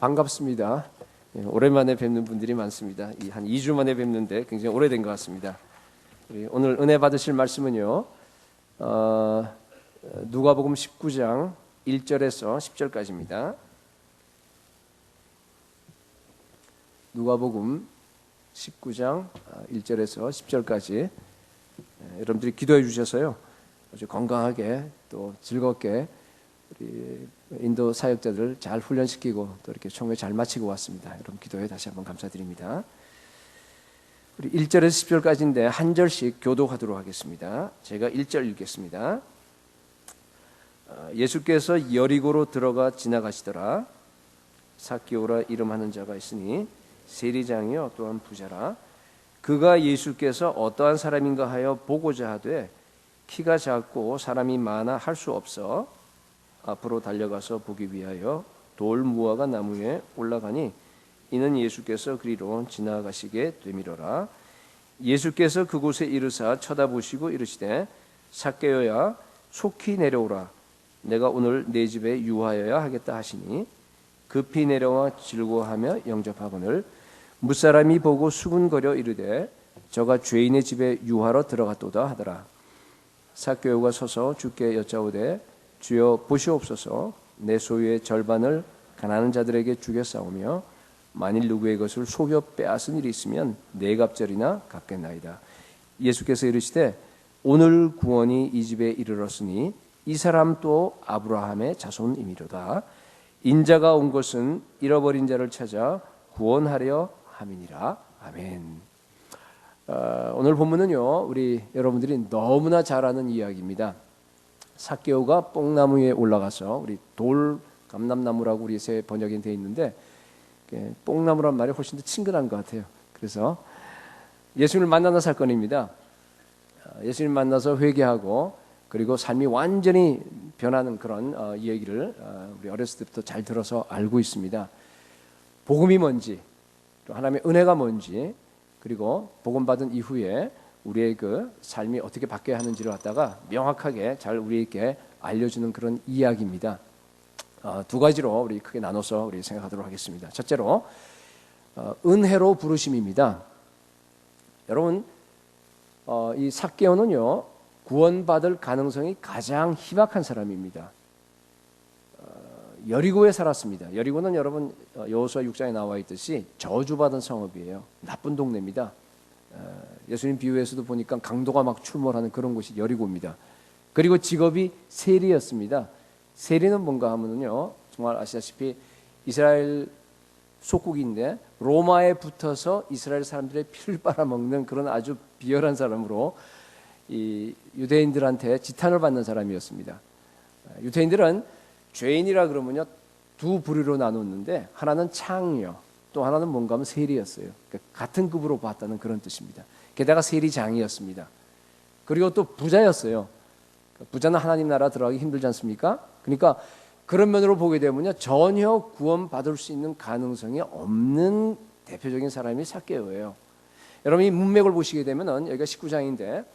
반갑습니다. 오랜만에 뵙는 분들이 많습니다. 한 2주 만에 뵙는데 굉장히 오래된 것 같습니다. 오늘 은혜 받으실 말씀은요, 누가복음 19장 1절에서 10절까지입니다. 누가복음 19장 1절에서 10절까지 여러분들이 기도해 주셔서요, 아주 건강하게 또 즐겁게 우리 인도 사역자들 잘 훈련시키고 또 이렇게 총회 잘 마치고 왔습니다. 여러분 기도해 다시 한번 감사드립니다. 우리 1절에서 10절까지인데 한 절씩 교독하도록 하겠습니다. 제가 1절 읽겠습니다. 예수께서 여리고로 들어가 지나가시더라. 삭개오라 이름하는 자가 있으니 세리장이요 또한 부자라. 그가 예수께서 어떠한 사람인가 하여 보고자 하되 키가 작고 사람이 많아 할 수 없어 앞으로 달려가서 보기 위하여 돌 무화과 나무에 올라가니 이는 예수께서 그리로 지나가시게 되미로라. 예수께서 그곳에 이르사 쳐다보시고 이르시되 삭개오야 속히 내려오라. 내가 오늘 내 집에 유하여야 하겠다 하시니 급히 내려와 즐거워하며 영접하거늘 무사람이 보고 수군거려 이르되 저가 죄인의 집에 유하러 들어갔도다 하더라. 삭개오가 서서 주께 여짜오되 주여 보시옵소서. 내 소유의 절반을 가난한 자들에게 주겠사오며 만일 누구의 것을 속여 빼앗은 일이 있으면 네 갑절이나 갚겠나이다. 예수께서 이르시되 오늘 구원이 이 집에 이르렀으니 이 사람 또 아브라함의 자손이미로다. 인자가 온 것은 잃어버린 자를 찾아 구원하려 함이니라. 아멘. 오늘 본문은요, 우리 여러분들이 너무나 잘 아는 이야기입니다. 삭개오가 뽕나무에 올라가서 우리 돌 감람나무라고 우리 새 번역이 되어 있는데 뽕나무란 말이 훨씬 더 친근한 것 같아요. 그래서 예수님을 만나는 사건입니다. 예수님 만나서 회개하고 그리고 삶이 완전히 변하는 그런 이야기를 우리 어렸을 때부터 잘 들어서 알고 있습니다. 복음이 뭔지, 또 하나님의 은혜가 뭔지, 그리고 복음 받은 이후에 우리의 그 삶이 어떻게 바뀌어야 하는지를 갖다가 명확하게 잘 우리에게 알려주는 그런 이야기입니다. 두 가지로 우리 크게 나눠서 우리 생각하도록 하겠습니다. 첫째로 은혜로 부르심입니다. 여러분, 이 삭개오는요 구원받을 가능성이 가장 희박한 사람입니다. 여리고에 살았습니다. 여리고는 여러분 여호수아 6장에 나와 있듯이 저주받은 성읍이에요. 나쁜 동네입니다. 예수님 비유에서도 보니까 강도가 막 출몰하는 그런 곳이 여리고입니다. 그리고 직업이 세리였습니다. 세리는 뭔가 하면요, 정말 아시다시피 이스라엘 속국인데 로마에 붙어서 이스라엘 사람들의 피를 빨아먹는 그런 아주 비열한 사람으로 이 유대인들한테 지탄을 받는 사람이었습니다. 유대인들은 죄인이라 그러면요 두 부류로 나눴는데 하나는 창녀, 또 하나는 뭔가 하면 세리였어요. 그러니까 같은 급으로 봤다는 그런 뜻입니다. 게다가 세리장이었습니다. 그리고 또 부자였어요. 부자는 하나님 나라 들어가기 힘들지 않습니까? 그러니까 그런 면으로 보게 되면요 전혀 구원받을 수 있는 가능성이 없는 대표적인 사람이 삭개오예요. 여러분 이 문맥을 보시게 되면은 여기가 19장인데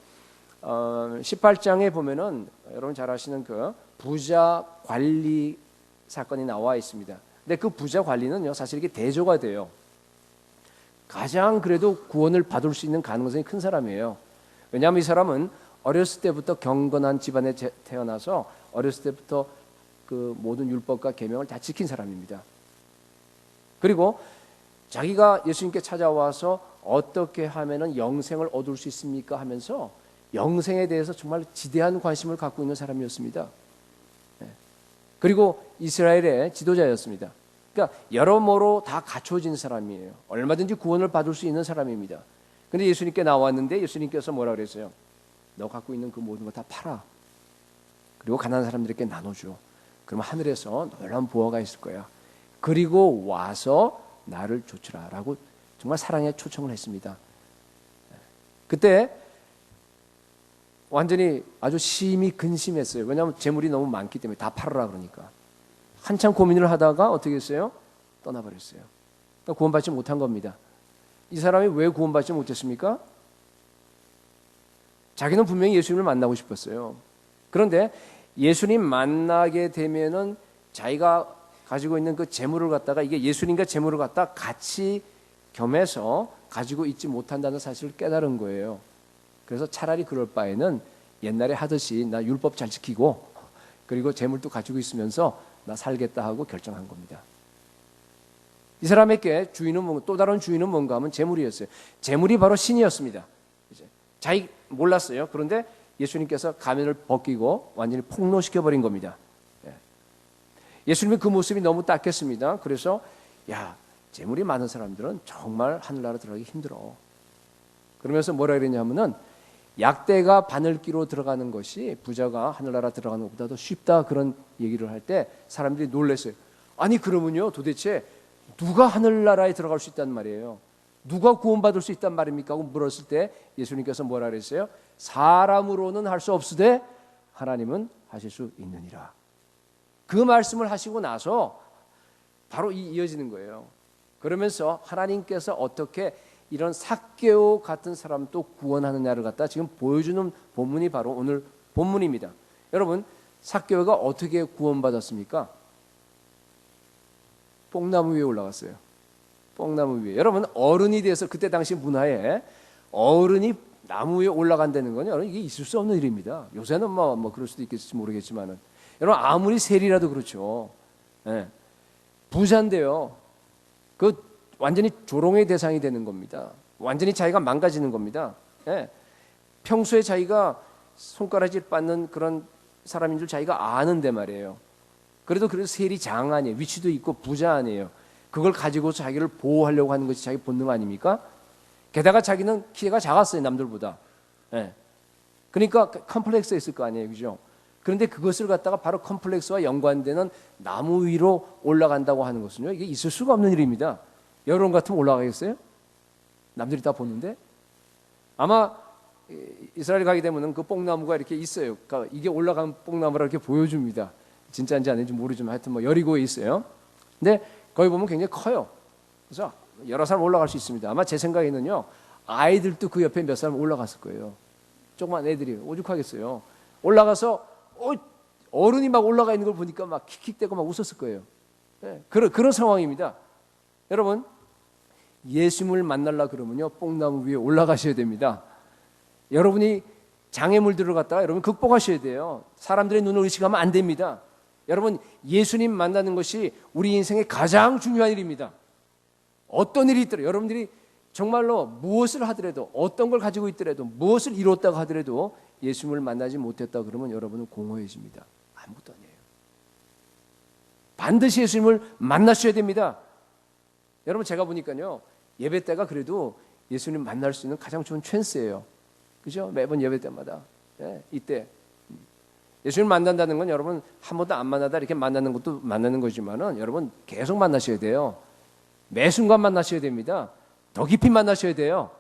18장에 보면은 여러분 잘 아시는 그 부자 관리 사건이 나와 있습니다. 근데 그 부자 관리는요 사실 이게 대조가 돼요. 가장 그래도 구원을 받을 수 있는 가능성이 큰 사람이에요. 왜냐하면 이 사람은 어렸을 때부터 경건한 집안에 태어나서 어렸을 때부터 그 모든 율법과 계명을 다 지킨 사람입니다. 그리고 자기가 예수님께 찾아와서 어떻게 하면은 영생을 얻을 수 있습니까 하면서 영생에 대해서 정말 지대한 관심을 갖고 있는 사람이었습니다. 그리고 이스라엘의 지도자였습니다. 그러니까 여러모로 다 갖춰진 사람이에요. 얼마든지 구원을 받을 수 있는 사람입니다. 그런데 예수님께 나왔는데 예수님께서 뭐라 그랬어요? 너 갖고 있는 그 모든 거 다 팔아. 그리고 가난한 사람들에게 나눠줘. 그러면 하늘에서 놀라운 보화가 있을 거야. 그리고 와서 나를 좇으라 라고 정말 사랑에 초청을 했습니다. 그때 완전히 아주 심히 근심했어요. 왜냐하면 재물이 너무 많기 때문에 다 팔아라 그러니까. 한참 고민을 하다가 어떻게 했어요? 떠나버렸어요. 그러니까 구원받지 못한 겁니다. 이 사람이 왜 구원받지 못했습니까? 자기는 분명히 예수님을 만나고 싶었어요. 그런데 예수님 만나게 되면은 자기가 가지고 있는 그 재물을 갖다가 이게 예수님과 재물을 갖다 같이 겸해서 가지고 있지 못한다는 사실을 깨달은 거예요. 그래서 차라리 그럴 바에는 옛날에 하듯이 나 율법 잘 지키고 그리고 재물도 가지고 있으면서 나 살겠다 하고 결정한 겁니다. 이 사람에게 주인은 또 다른 주인은 뭔가 하면 재물이었어요. 재물이 바로 신이었습니다. 이제 자기 몰랐어요. 그런데 예수님께서 가면을 벗기고 완전히 폭로시켜 버린 겁니다. 예수님의 그 모습이 너무 딱했습니다. 그래서 야, 재물이 많은 사람들은 정말 하늘나라 들어가기 힘들어. 그러면서 뭐라 그랬냐면은 약대가 바늘기로 들어가는 것이 부자가 하늘나라 들어가는 것보다 더 쉽다, 그런 얘기를 할 때 사람들이 놀랐어요. 아니 그러면요 도대체 누가 하늘나라에 들어갈 수 있단 말이에요? 누가 구원받을 수 있단 말입니까? 하고 물었을 때 예수님께서 뭐라 그랬어요? 사람으로는 할 수 없으되 하나님은 하실 수 있느니라. 그 말씀을 하시고 나서 바로 이어지는 거예요. 그러면서 하나님께서 어떻게 이런 삭개오 같은 사람도 구원하느냐를 갖다 지금 보여주는 본문이 바로 오늘 본문입니다. 여러분, 삭개오가 어떻게 구원받았습니까? 뽕나무 위에 올라갔어요. 뽕나무 위에. 여러분, 어른이 돼서 그때 당시 문화에 어른이 나무 위에 올라간다는 건 여러분 이게 있을 수 없는 일입니다. 요새는 뭐 그럴 수도 있겠지 모르겠지만은 여러분 아무리 세리라도 그렇죠. 예. 부자인데요. 그 완전히 조롱의 대상이 되는 겁니다. 완전히 자기가 망가지는 겁니다. 예. 평소에 자기가 손가락질 받는 그런 사람인 줄 자기가 아는데 말이에요. 그래도 세리장 아니에요. 위치도 있고 부자 아니에요. 그걸 가지고 자기를 보호하려고 하는 것이 자기 본능 아닙니까? 게다가 자기는 키가 작았어요, 남들보다. 예. 그러니까 컴플렉스가 있을 거 아니에요, 그죠? 그런데 그것을 갖다가 바로 컴플렉스와 연관되는 나무 위로 올라간다고 하는 것은요, 이게 있을 수가 없는 일입니다. 여러분 같으면 올라가겠어요? 남들이 다 보는데? 아마 이스라엘 가게 되면은 그 뽕나무가 이렇게 있어요. 그러니까 이게 올라간 뽕나무라 이렇게 보여줍니다. 진짜인지 아닌지 모르지만 하여튼 뭐 여리고에 있어요. 근데 거기 보면 굉장히 커요. 그래서 여러 사람 올라갈 수 있습니다. 아마 제 생각에는요, 아이들도 그 옆에 몇 사람 올라갔을 거예요. 조그만 애들이 오죽하겠어요. 올라가서 어른이 막 올라가 있는 걸 보니까 막 킥킥대고 막 웃었을 거예요. 네, 그런 상황입니다. 여러분, 예수님을 만나려 그러면요, 뽕나무 위에 올라가셔야 됩니다. 여러분이 장애물들을 갖다가 여러분 극복하셔야 돼요. 사람들의 눈을 의식하면 안 됩니다. 여러분, 예수님 만나는 것이 우리 인생의 가장 중요한 일입니다. 어떤 일이 있더라도 여러분들이 정말로 무엇을 하더라도 어떤 걸 가지고 있더라도 무엇을 이뤘다고 하더라도 예수님을 만나지 못했다 그러면 여러분은 공허해집니다. 아무것도 아니에요. 반드시 예수님을 만나셔야 됩니다. 여러분, 제가 보니까요, 예배 때가 그래도 예수님 만날 수 있는 가장 좋은 찬스예요. 그죠? 매번 예배 때마다. 네, 이때 예수님 만난다는 건 여러분 한 번도 안 만나다 이렇게 만나는 것도 만나는 거지만은 여러분 계속 만나셔야 돼요. 매 순간 만나셔야 됩니다. 더 깊이 만나셔야 돼요.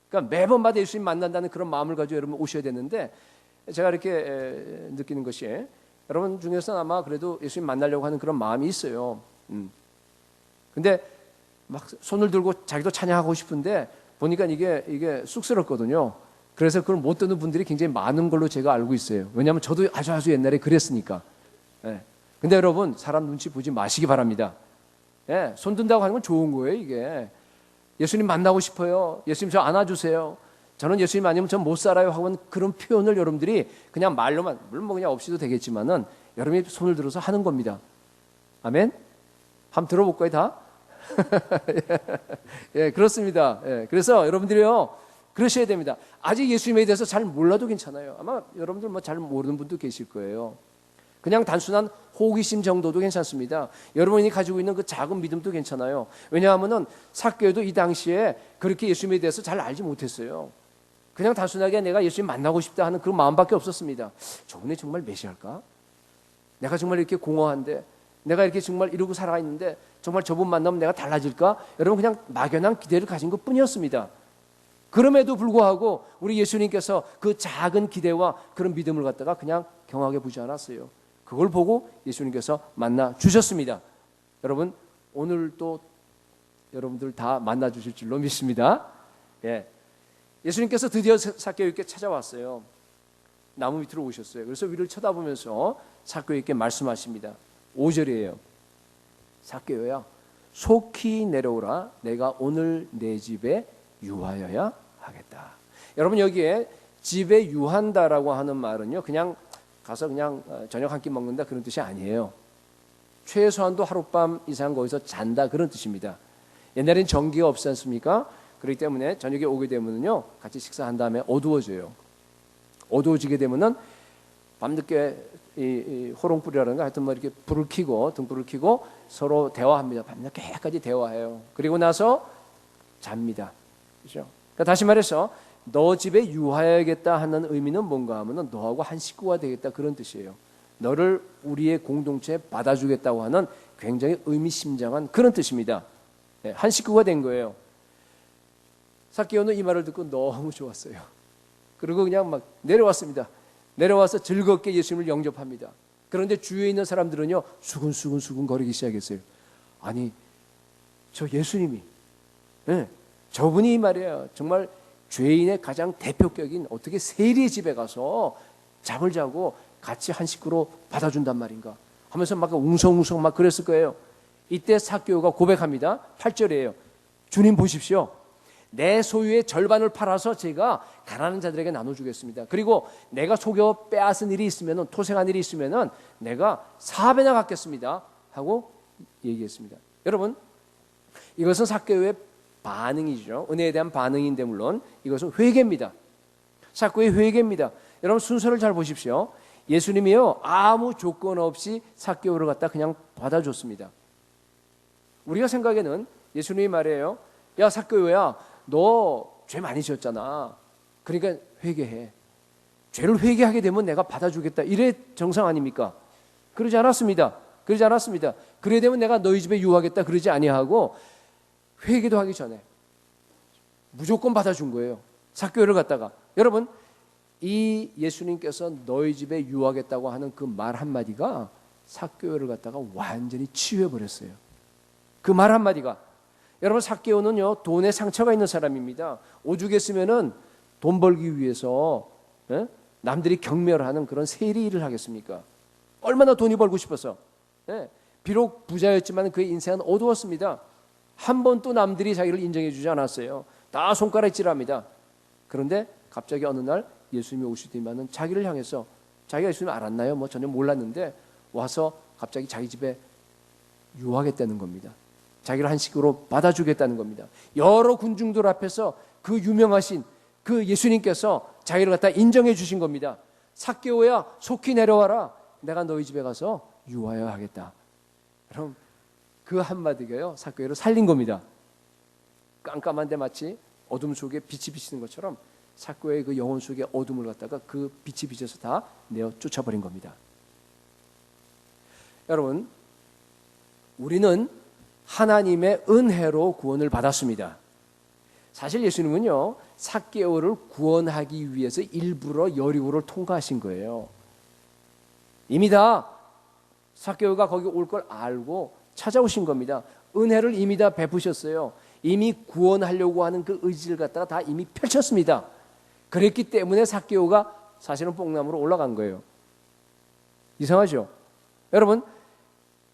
그러니까 매번마다 예수님 만난다는 그런 마음을 가지고 여러분 오셔야 되는데, 제가 이렇게 느끼는 것이 여러분 중에서는 아마 그래도 예수님 만나려고 하는 그런 마음이 있어요. 근데 막 손을 들고 자기도 찬양하고 싶은데 보니까 이게 쑥스럽거든요. 그래서 그걸 못 듣는 분들이 굉장히 많은 걸로 제가 알고 있어요. 왜냐하면 저도 아주 옛날에 그랬으니까. 예. 근데 여러분, 사람 눈치 보지 마시기 바랍니다. 예. 손 든다고 하는 건 좋은 거예요, 이게. 예수님 만나고 싶어요. 예수님 저 안아주세요. 저는 예수님 아니면 전 못 살아요 하고 그런 표현을 여러분들이 그냥 말로만, 물론 뭐 그냥 없이도 되겠지만은 여러분이 손을 들어서 하는 겁니다. 아멘? 한번 들어볼까요, 다? 예, 그렇습니다. 예, 그래서 여러분들이요, 그러셔야 됩니다. 아직 예수님에 대해서 잘 몰라도 괜찮아요. 아마 여러분들 뭐 잘 모르는 분도 계실 거예요. 그냥 단순한 호기심 정도도 괜찮습니다. 여러분이 가지고 있는 그 작은 믿음도 괜찮아요. 왜냐하면은 삭개오도 이 당시에 그렇게 예수님에 대해서 잘 알지 못했어요. 그냥 단순하게 내가 예수님 만나고 싶다 하는 그런 마음밖에 없었습니다. 저분이 정말 메시아일까? 내가 정말 이렇게 공허한데, 내가 이렇게 정말 이러고 살아 있는데 정말 저분 만나면 내가 달라질까? 여러분, 그냥 막연한 기대를 가진 것 뿐이었습니다. 그럼에도 불구하고 우리 예수님께서 그 작은 기대와 그런 믿음을 갖다가 그냥 경하게 보지 않았어요. 그걸 보고 예수님께서 만나 주셨습니다. 여러분, 오늘 또 여러분들 다 만나 주실 줄로 믿습니다. 예. 예수님께서 드디어 삭개오에게 찾아왔어요. 나무 밑으로 오셨어요. 그래서 위를 쳐다보면서 삭개오에게 말씀하십니다. 5절이에요. 삭개오야, 속히 내려오라. 내가 오늘 내 집에 유하여야 하겠다. 여러분, 여기에 집에 유한다라고 하는 말은요, 그냥 가서 그냥 저녁 한 끼 먹는다 그런 뜻이 아니에요. 최소한도 하룻밤 이상 거기서 잔다 그런 뜻입니다. 옛날엔 전기가 없지 않습니까? 그렇기 때문에 저녁에 오게 되면요, 같이 식사한 다음에 어두워져요. 어두워지게 되면은 밤늦게 이 호롱불이라든가 하여튼 뭐 이렇게 불을 켜고, 등불을 켜고 서로 대화합니다. 밤늦게까지 대화해요. 그리고 나서 잡니다. 그렇죠? 그러니까 다시 말해서 너 집에 유하여야겠다 하는 의미는 뭔가 하면은 너하고 한 식구가 되겠다 그런 뜻이에요. 너를 우리의 공동체에 받아주겠다고 하는 굉장히 의미심장한 그런 뜻입니다. 네, 한 식구가 된 거예요. 삭개오는 이 말을 듣고 너무 좋았어요. 그리고 그냥 막 내려왔습니다. 내려와서 즐겁게 예수님을 영접합니다. 그런데 주위에 있는 사람들은요, 수근수근 거리기 시작했어요. 아니, 저 예수님이, 네, 저분이 말이에요, 정말 죄인의 가장 대표격인 어떻게 세리의 집에 가서 잠을 자고 같이 한 식구로 받아준단 말인가 하면서 막 웅성웅성 막 그랬을 거예요. 이때 삭개오가 고백합니다. 8절이에요. 주님 보십시오. 내 소유의 절반을 팔아서 제가 가난한 자들에게 나눠주겠습니다. 그리고 내가 속여 빼앗은 일이 있으면, 토생한 일이 있으면 내가 4배나 갚겠습니다 하고 얘기했습니다. 여러분, 이것은 삭개오의 반응이죠. 은혜에 대한 반응인데 물론 이것은 회개입니다. 삭개오의 회개입니다. 여러분, 순서를 잘 보십시오. 예수님이요, 아무 조건 없이 삭개오를 갖다 그냥 받아줬습니다. 우리가 생각에는 예수님이 말해요. 야, 삭개오야, 너 죄 많이 지었잖아. 그러니까 회개해. 죄를 회개하게 되면 내가 받아주겠다. 이래 정상 아닙니까? 그러지 않았습니다. 그러지 않았습니다. 그래 되면 내가 너희 집에 유하겠다. 그러지 아니하고 회개도 하기 전에 무조건 받아준 거예요. 삭개오를 갖다가. 여러분, 이 예수님께서 너희 집에 유하겠다고 하는 그 말 한마디가 삭개오를 갖다가 완전히 치유해버렸어요. 그 말 한마디가. 여러분, 삭개오는요, 돈에 상처가 있는 사람입니다. 오죽했으면은 돈 벌기 위해서 남들이 경멸하는 그런 세리 일을 하겠습니까? 얼마나 돈이 벌고 싶어서. 비록 부자였지만 그의 인생은 어두웠습니다. 한 번도 남들이 자기를 인정해 주지 않았어요. 다 손가락질합니다. 그런데 갑자기 어느 날 예수님이 오시더니만은 자기를 향해서, 자기가 예수님 알았나요? 뭐 전혀 몰랐는데 와서 갑자기 자기 집에 유하겠다는 겁니다. 자기를 한 식구로 받아주겠다는 겁니다. 여러 군중들 앞에서 그 유명하신 그 예수님께서 자기를 갖다 인정해 주신 겁니다. 삭개오야, 속히 내려와라. 내가 너희 집에 가서 유하여 하겠다. 그럼 그 한마디가요, 삭개오를 살린 겁니다. 깜깜한데 마치 어둠 속에 빛이 비치는 것처럼 삭개오의 그 영혼 속의 어둠을 갖다가 그 빛이 비쳐서 다 내어 쫓아버린 겁니다. 여러분, 우리는 하나님의 은혜로 구원을 받았습니다. 사실 예수님은요, 삭개오를 구원하기 위해서 일부러 여리고를 통과하신 거예요. 이미 다 삭개오가 거기 올 걸 알고 찾아오신 겁니다. 은혜를 이미 다 베푸셨어요. 이미 구원하려고 하는 그 의지를 갖다가 다 이미 펼쳤습니다. 그랬기 때문에 삭개오가 사실은 뽕나무로 올라간 거예요. 이상하죠? 여러분,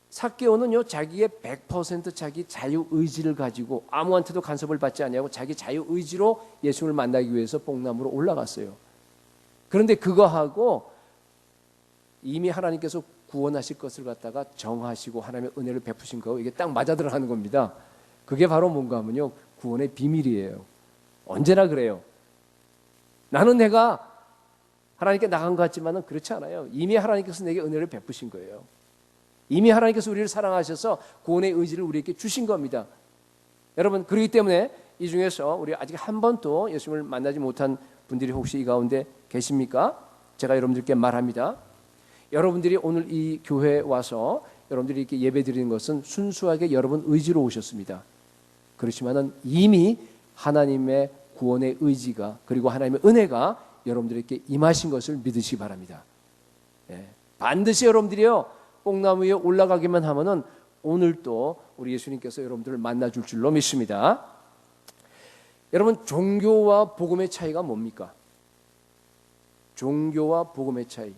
삭개오는요, 자기의 100% 자기 자유의지를 가지고 아무한테도 간섭을 받지 아니하고 자기 자유의지로 예수님을 만나기 위해서 뽕나무로 올라갔어요. 그런데 그거하고 이미 하나님께서 구원하실 것을 갖다가 정하시고 하나님의 은혜를 베푸신 거, 이게 딱 맞아들어가는 겁니다. 그게 바로 뭔가 하면요, 구원의 비밀이에요. 언제나 그래요. 나는 내가 하나님께 나간 것 같지만은 그렇지 않아요. 이미 하나님께서 내게 은혜를 베푸신 거예요. 이미 하나님께서 우리를 사랑하셔서 구원의 의지를 우리에게 주신 겁니다. 여러분, 그렇기 때문에 이 중에서 우리 아직 한 번도 예수님을 만나지 못한 분들이 혹시 이 가운데 계십니까? 제가 여러분들께 말합니다. 여러분들이 오늘 이 교회에 와서 여러분들이 이렇게 예배 드리는 것은 순수하게 여러분 의지로 오셨습니다. 그렇지만은 이미 하나님의 구원의 의지가, 그리고 하나님의 은혜가 여러분들에게 임하신 것을 믿으시기 바랍니다. 반드시 여러분들이요, 뽕나무 위에 올라가기만 하면은 오늘 또 우리 예수님께서 여러분들을 만나줄 줄로 믿습니다. 여러분, 종교와 복음의 차이가 뭡니까? 종교와 복음의 차이.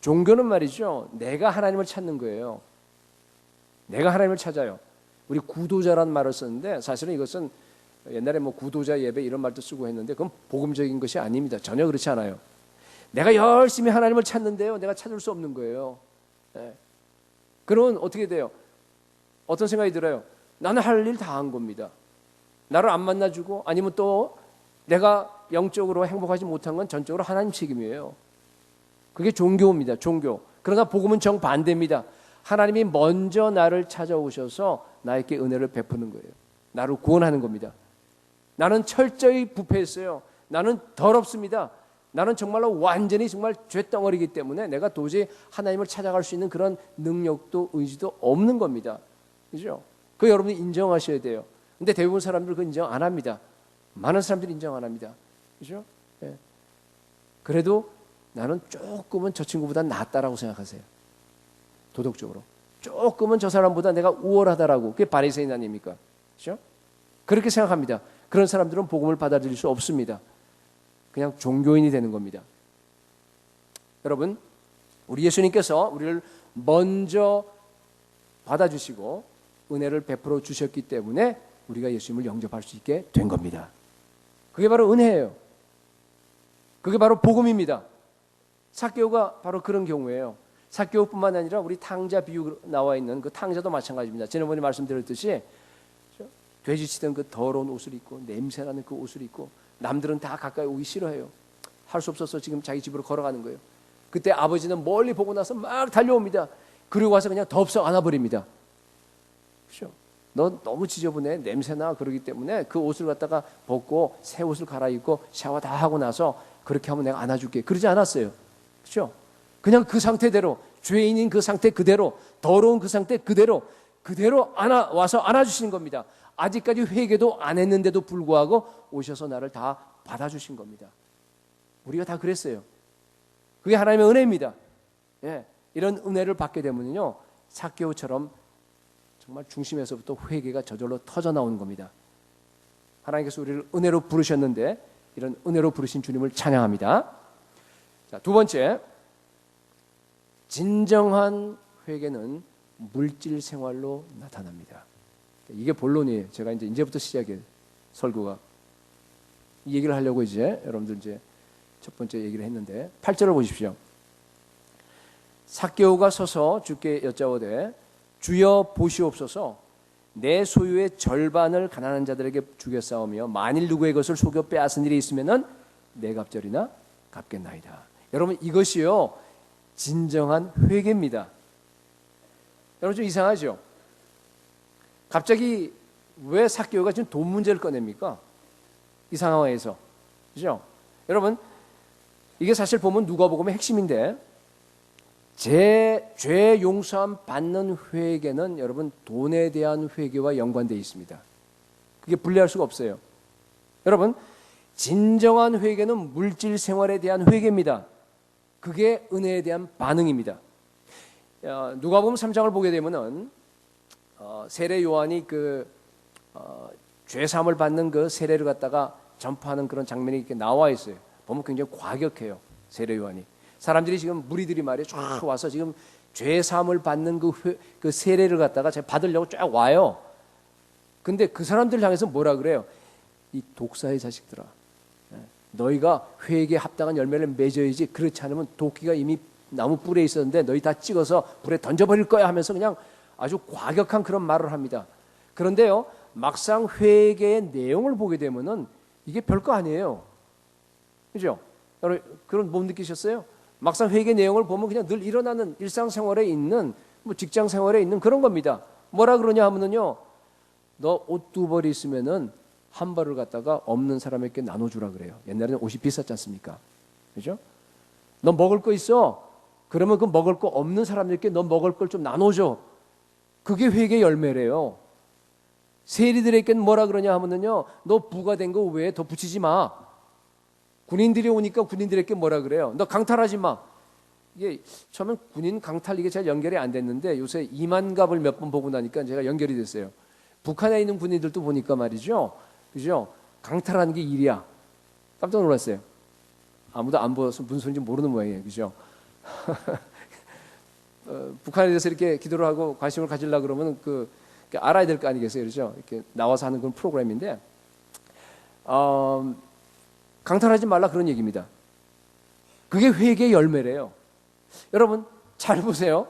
종교는 말이죠, 내가 하나님을 찾는 거예요. 내가 하나님을 찾아요. 우리 구도자란 말을 썼는데 사실은 이것은 옛날에 뭐 구도자 예배 이런 말도 쓰고 했는데 그건 복음적인 것이 아닙니다. 전혀 그렇지 않아요. 내가 열심히 하나님을 찾는데요, 내가 찾을 수 없는 거예요. 네. 그러면 어떻게 돼요? 어떤 생각이 들어요? 나는 할 일 다 한 겁니다. 나를 안 만나주고 아니면 또 내가 영적으로 행복하지 못한 건 전적으로 하나님 책임이에요. 그게 종교입니다. 종교. 그러나 복음은 정반대입니다. 하나님이 먼저 나를 찾아오셔서 나에게 은혜를 베푸는 거예요. 나를 구원하는 겁니다. 나는 철저히 부패했어요. 나는 더럽습니다. 나는 정말로 완전히 정말 죄덩어리이기 때문에 내가 도저히 하나님을 찾아갈 수 있는 그런 능력도 의지도 없는 겁니다. 그죠? 그거 여러분이 인정하셔야 돼요. 근데 대부분 사람들 그거 인정 안 합니다. 많은 사람들이 인정 안 합니다. 그죠? 예. 그래도 나는 조금은 저 친구보다 낫다라고 생각하세요. 도덕적으로. 조금은 저 사람보다 내가 우월하다라고. 그게 바리새인 아닙니까? 그죠? 그렇게 생각합니다. 그런 사람들은 복음을 받아들일 수 없습니다. 그냥 종교인이 되는 겁니다. 여러분, 우리 예수님께서 우리를 먼저 받아주시고 은혜를 베풀어 주셨기 때문에 우리가 예수님을 영접할 수 있게 된 겁니다. 그게 바로 은혜예요. 그게 바로 복음입니다. 삭개오가 바로 그런 경우예요. 삭개오뿐만 아니라 우리 탕자 비유 나와 있는 그 탕자도 마찬가지입니다. 지난번에 말씀드렸듯이 돼지치던 그 더러운 옷을 입고 냄새나는 그 옷을 입고 남들은 다 가까이 오기 싫어해요. 할 수 없어서 지금 자기 집으로 걸어가는 거예요. 그때 아버지는 멀리 보고 나서 막 달려옵니다. 그리고 와서 그냥 덥석 안아버립니다. 그렇죠? 너 너무 지저분해, 냄새나. 그러기 때문에 그 옷을 갖다가 벗고 새 옷을 갈아입고 샤워 다 하고 나서 그렇게 하면 내가 안아줄게. 그러지 않았어요. 그렇죠? 그냥 그 상태대로, 죄인인 그 상태 그대로, 더러운 그 상태 그대로 와서 안아주시는 겁니다. 아직까지 회개도 안 했는데도 불구하고 오셔서 나를 다 받아주신 겁니다. 우리가 다 그랬어요. 그게 하나님의 은혜입니다. 예, 이런 은혜를 받게 되면요, 삭개오처럼 정말 중심에서부터 회개가 저절로 터져 나오는 겁니다. 하나님께서 우리를 은혜로 부르셨는데 이런 은혜로 부르신 주님을 찬양합니다. 자, 두 번째, 진정한 회개는 물질 생활로 나타납니다. 이게 본론이에요. 제가 이제부터 시작이에요. 설교가. 이 얘기를 하려고 이제 여러분들 이제 첫 번째 얘기를 했는데 8절을 보십시오. 삭개오가 서서 주께 여짜오되 주여 보시옵소서, 내 소유의 절반을 가난한 자들에게 주겠사오며 만일 누구의 것을 속여 빼앗은 일이 있으면은 네 갑절이나 갚겠나이다. 여러분, 이것이요 진정한 회개입니다. 여러분, 좀 이상하죠? 갑자기 왜 삭개오가 지금 돈 문제를 꺼냅니까? 이 상황에서. 그죠? 여러분, 이게 사실 보면 누가복음의 핵심인데, 죄 용서함 받는 회개는 여러분 돈에 대한 회개와 연관되어 있습니다. 그게 분리할 수가 없어요. 여러분, 진정한 회개는 물질 생활에 대한 회개입니다. 그게 은혜에 대한 반응입니다. 누가복음 3장을 보게 되면은 세례 요한이 죄 사함을 받는 그 세례를 갖다가 전파하는 그런 장면이 이렇게 나와 있어요. 보면 굉장히 과격해요. 세례 요한이. 사람들이 지금 무리들이 말이에요. 쫙 와서 지금 죄 사함을 받는 그 세례를 갖다가 제가 받으려고 쫙 와요. 근데 그 사람들 향해서 뭐라 그래요? 이 독사의 자식들아, 너희가 회개에 합당한 열매를 맺어야지. 그렇지 않으면 도끼가 이미 나무 뿔에 있었는데 너희 다 찍어서 불에 던져버릴 거야 하면서 그냥 아주 과격한 그런 말을 합니다. 그런데요, 막상 회개의 내용을 보게 되면은 이게 별거 아니에요. 그죠? 여러분, 그런 못 느끼셨어요? 막상 회개 내용을 보면 그냥 늘 일어나는 일상생활에 있는, 뭐 직장생활에 있는 그런 겁니다. 뭐라 그러냐 하면은요, 너 옷 두 벌이 있으면은 한 벌을 갖다가 없는 사람에게 나눠주라 그래요. 옛날에는 옷이 비쌌지 않습니까? 그죠? 너 먹을 거 있어? 그러면 그 먹을 거 없는 사람들께 너 먹을 걸 좀 나눠줘. 그게 회개 열매래요. 세리들에게는 뭐라 그러냐 하면은요, 너 부가 된 거 외에 더 붙이지 마. 군인들이 오니까 군인들에게 뭐라 그래요? 너 강탈하지 마. 이게 처음엔 군인 강탈 이게 잘 연결이 안 됐는데 요새 이만갑을 몇 번 보고 나니까 제가 연결이 됐어요. 북한에 있는 군인들도 보니까 말이죠, 그죠? 강탈하는 게 일이야. 깜짝 놀랐어요. 아무도 안 보여서 무슨 소리인지 모르는 모양이에요, 그죠? 북한에 대해서 이렇게 기도를 하고 관심을 가지려고 그러면 알아야 될 거 아니겠어요, 그렇죠? 이렇게 나와서 하는 그런 프로그램인데 강탈하지 말라 그런 얘기입니다. 그게 회개의 열매래요. 여러분 잘 보세요.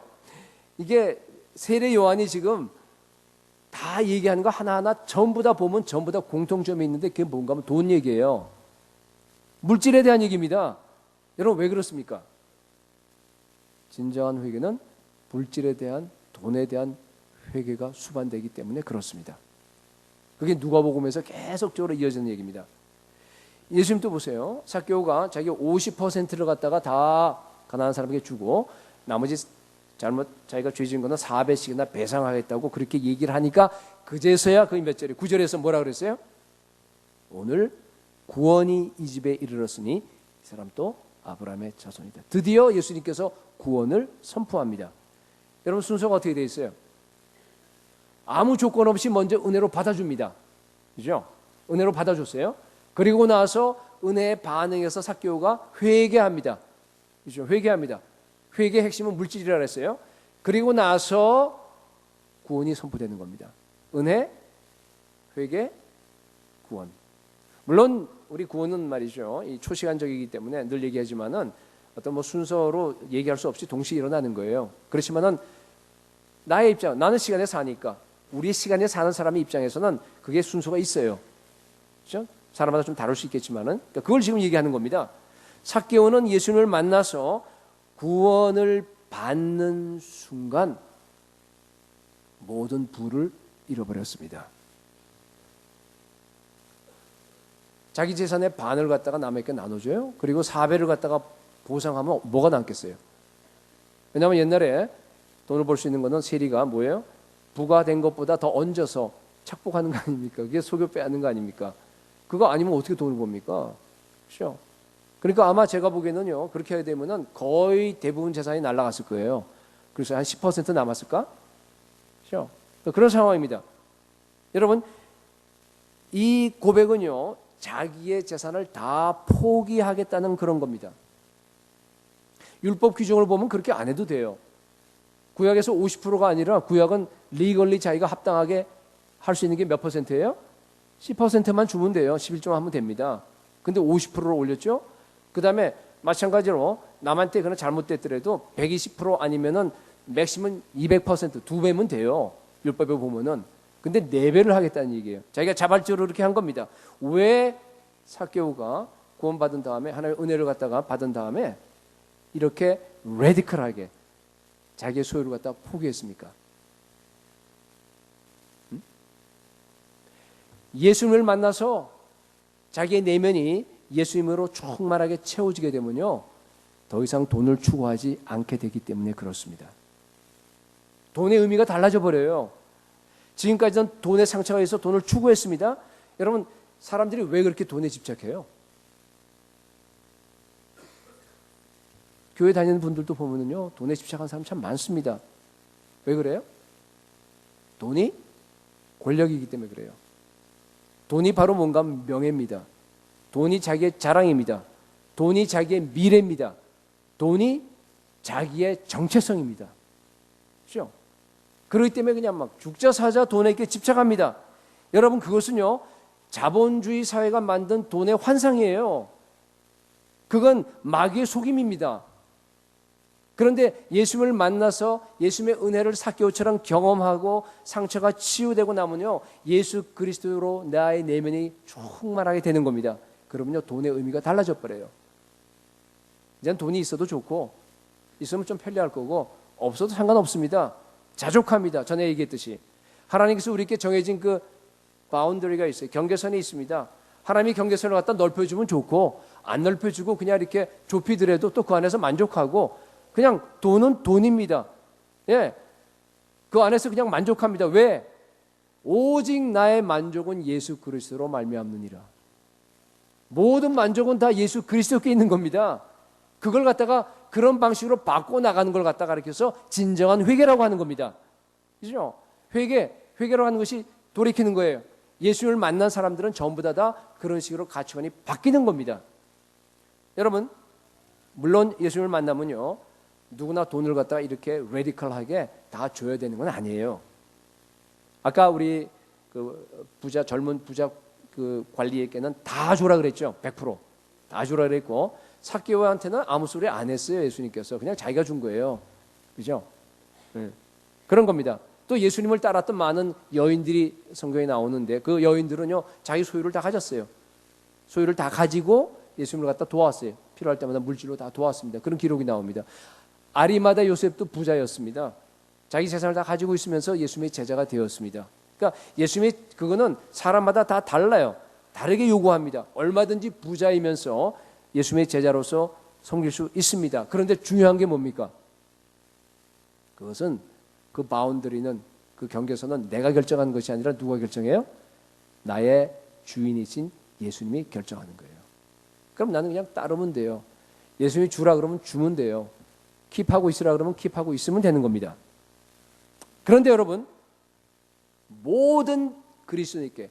이게 세례 요한이 지금 다 얘기하는 거 하나하나 전부 다 보면 전부 다 공통점이 있는데 그게 뭔가 하면 돈 얘기예요. 물질에 대한 얘기입니다. 여러분 왜 그렇습니까? 진정한 회개는 물질에 대한, 돈에 대한 회개가 수반되기 때문에 그렇습니다. 그게 누가복음에서 계속적으로 이어지는 얘기입니다. 예수님도 보세요. 삭개오가 자기 50%를 갖다가 다 가난한 사람에게 주고 나머지 자기가 죄 지은 거는 4배씩이나 배상하겠다고 그렇게 얘기를 하니까 그제서야 그 몇 절에 9절에서 뭐라 그랬어요? 오늘 구원이 이 집에 이르렀으니 이 사람도 아브라함의 자손이다. 드디어 예수님께서 구원을 선포합니다. 여러분 순서가 어떻게 되어 있어요? 아무 조건 없이 먼저 은혜로 받아줍니다. 그죠? 은혜로 받아줬어요. 그리고 나서 은혜에 반응해서 삭개오가 회개합니다. 그죠? 회개합니다. 회개의 핵심은 물질이라 그랬어요. 그리고 나서 구원이 선포되는 겁니다. 은혜, 회개, 구원. 물론 우리 구원은 말이죠. 이 초시간적이기 때문에 늘 얘기하지만은 어떤 뭐 순서로 얘기할 수 없이 동시에 일어나는 거예요. 그렇지만은 나의 입장, 나는 시간에 사니까 우리 시간에 사는 사람의 입장에서는 그게 순서가 있어요. 그렇죠? 사람마다 좀 다를 수 있겠지만은 그러니까 그걸 지금 얘기하는 겁니다. 삭개오는 예수님을 만나서 구원을 받는 순간 모든 부를 잃어버렸습니다. 자기 재산의 반을 갖다가 남에게 나눠줘요. 그리고 4배를 갖다가 보상하면 뭐가 남겠어요? 왜냐하면 옛날에 돈을 벌 수 있는 거는 세리가 뭐예요? 부가 된 것보다 더 얹어서 착복하는 거 아닙니까? 그게 소교 빼앗는 거 아닙니까? 그거 아니면 어떻게 돈을 법니까? 그렇죠? 그러니까 아마 제가 보기에는요, 그렇게 하게 되면은 거의 대부분 재산이 날아갔을 거예요. 그래서 한 10% 남았을까? 그렇죠? 그런 상황입니다. 여러분, 이 고백은요, 자기의 재산을 다 포기하겠다는 그런 겁니다. 율법 규정을 보면 그렇게 안 해도 돼요. 구약에서 50%가 아니라 구약은 리걸리 자기가 합당하게 할 수 있는 게 몇 %예요? 10%만 주면 돼요. 11조만 하면 됩니다. 근데 50%로 올렸죠? 그 다음에 마찬가지로 남한테 그냥 잘못됐더라도 120% 아니면은 맥시멈 200% 2배면 돼요. 율법에 보면은. 근데 4배를 하겠다는 얘기예요. 자기가 자발적으로 그렇게 한 겁니다. 왜 삭개오가 구원받은 다음에 하나님의 은혜를 갖다가 받은 다음에 이렇게 레디컬하게 자기의 소유를 갖다가 포기했습니까? 예수님을 만나서 자기의 내면이 예수님으로 충만하게 채워지게 되면요, 더 이상 돈을 추구하지 않게 되기 때문에 그렇습니다. 돈의 의미가 달라져 버려요. 지금까지는 돈에 상처가 있어 돈을 추구했습니다. 여러분, 사람들이 왜 그렇게 돈에 집착해요? 교회 다니는 분들도 보면요, 돈에 집착하는 사람 참 많습니다. 왜 그래요? 돈이 권력이기 때문에 그래요. 돈이 바로 뭔가 명예입니다. 돈이 자기의 자랑입니다. 돈이 자기의 미래입니다. 돈이 자기의 정체성입니다. 그렇죠? 그렇기 때문에 그냥 막 죽자 사자 돈에게 집착합니다. 여러분, 그것은요, 자본주의 사회가 만든 돈의 환상이에요. 그건 마귀의 속임입니다. 그런데 예수님을 만나서 예수님의 은혜를 삭개오처럼 경험하고 상처가 치유되고 나면요, 예수 그리스도로 나의 내면이 충만하게 되는 겁니다. 그러면요, 돈의 의미가 달라져 버려요. 이제는 돈이 있어도 좋고 있으면 좀 편리할 거고 없어도 상관없습니다. 자족합니다. 전에 얘기했듯이 하나님께서 우리에게 정해진 그 바운더리가 있어요. 경계선이 있습니다. 하나님이 경계선을 갖다 넓혀주면 좋고 안 넓혀주고 그냥 이렇게 좁히더라도 또 그 안에서 만족하고 그냥 돈은 돈입니다. 예, 그 안에서 그냥 만족합니다. 왜? 오직 나의 만족은 예수 그리스도로 말미암느니라. 모든 만족은 다 예수 그리스도께 있는 겁니다. 그걸 갖다가 그런 방식으로 바꿔 나가는 걸 갖다 가르쳐서 진정한 회개라고 하는 겁니다. 그죠? 회개라고 하는 것이 돌이키는 거예요. 예수를 만난 사람들은 전부 다 그런 식으로 가치관이 바뀌는 겁니다. 여러분, 물론 예수를 만나면요, 누구나 돈을 갖다가 이렇게 레디컬하게 다 줘야 되는 건 아니에요. 아까 우리 그 젊은 부자 그 관리에게는 다 주라 그랬죠. 100%다 주라 그랬고, 삭개오한테는 아무 소리 안 했어요. 예수님께서 그냥 자기가 준 거예요. 그죠? 그런 겁니다. 또 예수님을 따랐던 많은 여인들이 성경에 나오는데, 그 여인들은요 자기 소유를 다 가졌어요. 소유를 다 가지고 예수님을 갖다 도왔어요. 필요할 때마다 물질로 다 도왔습니다. 그런 기록이 나옵니다. 아리마다 요셉도 부자였습니다. 자기 재산을 다 가지고 있으면서 예수님의 제자가 되었습니다. 그러니까 예수님의 그거는 사람마다 다 달라요. 다르게 요구합니다. 얼마든지 부자이면서 예수님의 제자로서 섬길 수 있습니다. 그런데 중요한 게 뭡니까? 그것은 그 바운더리는, 그 경계선은 내가 결정하는 것이 아니라 누가 결정해요? 나의 주인이신 예수님이 결정하는 거예요. 그럼 나는 그냥 따르면 돼요. 예수님이 주라 그러면 주면 돼요. 킵하고 있으라 그러면 킵하고 있으면 되는 겁니다. 그런데 여러분, 모든 그리스도인께,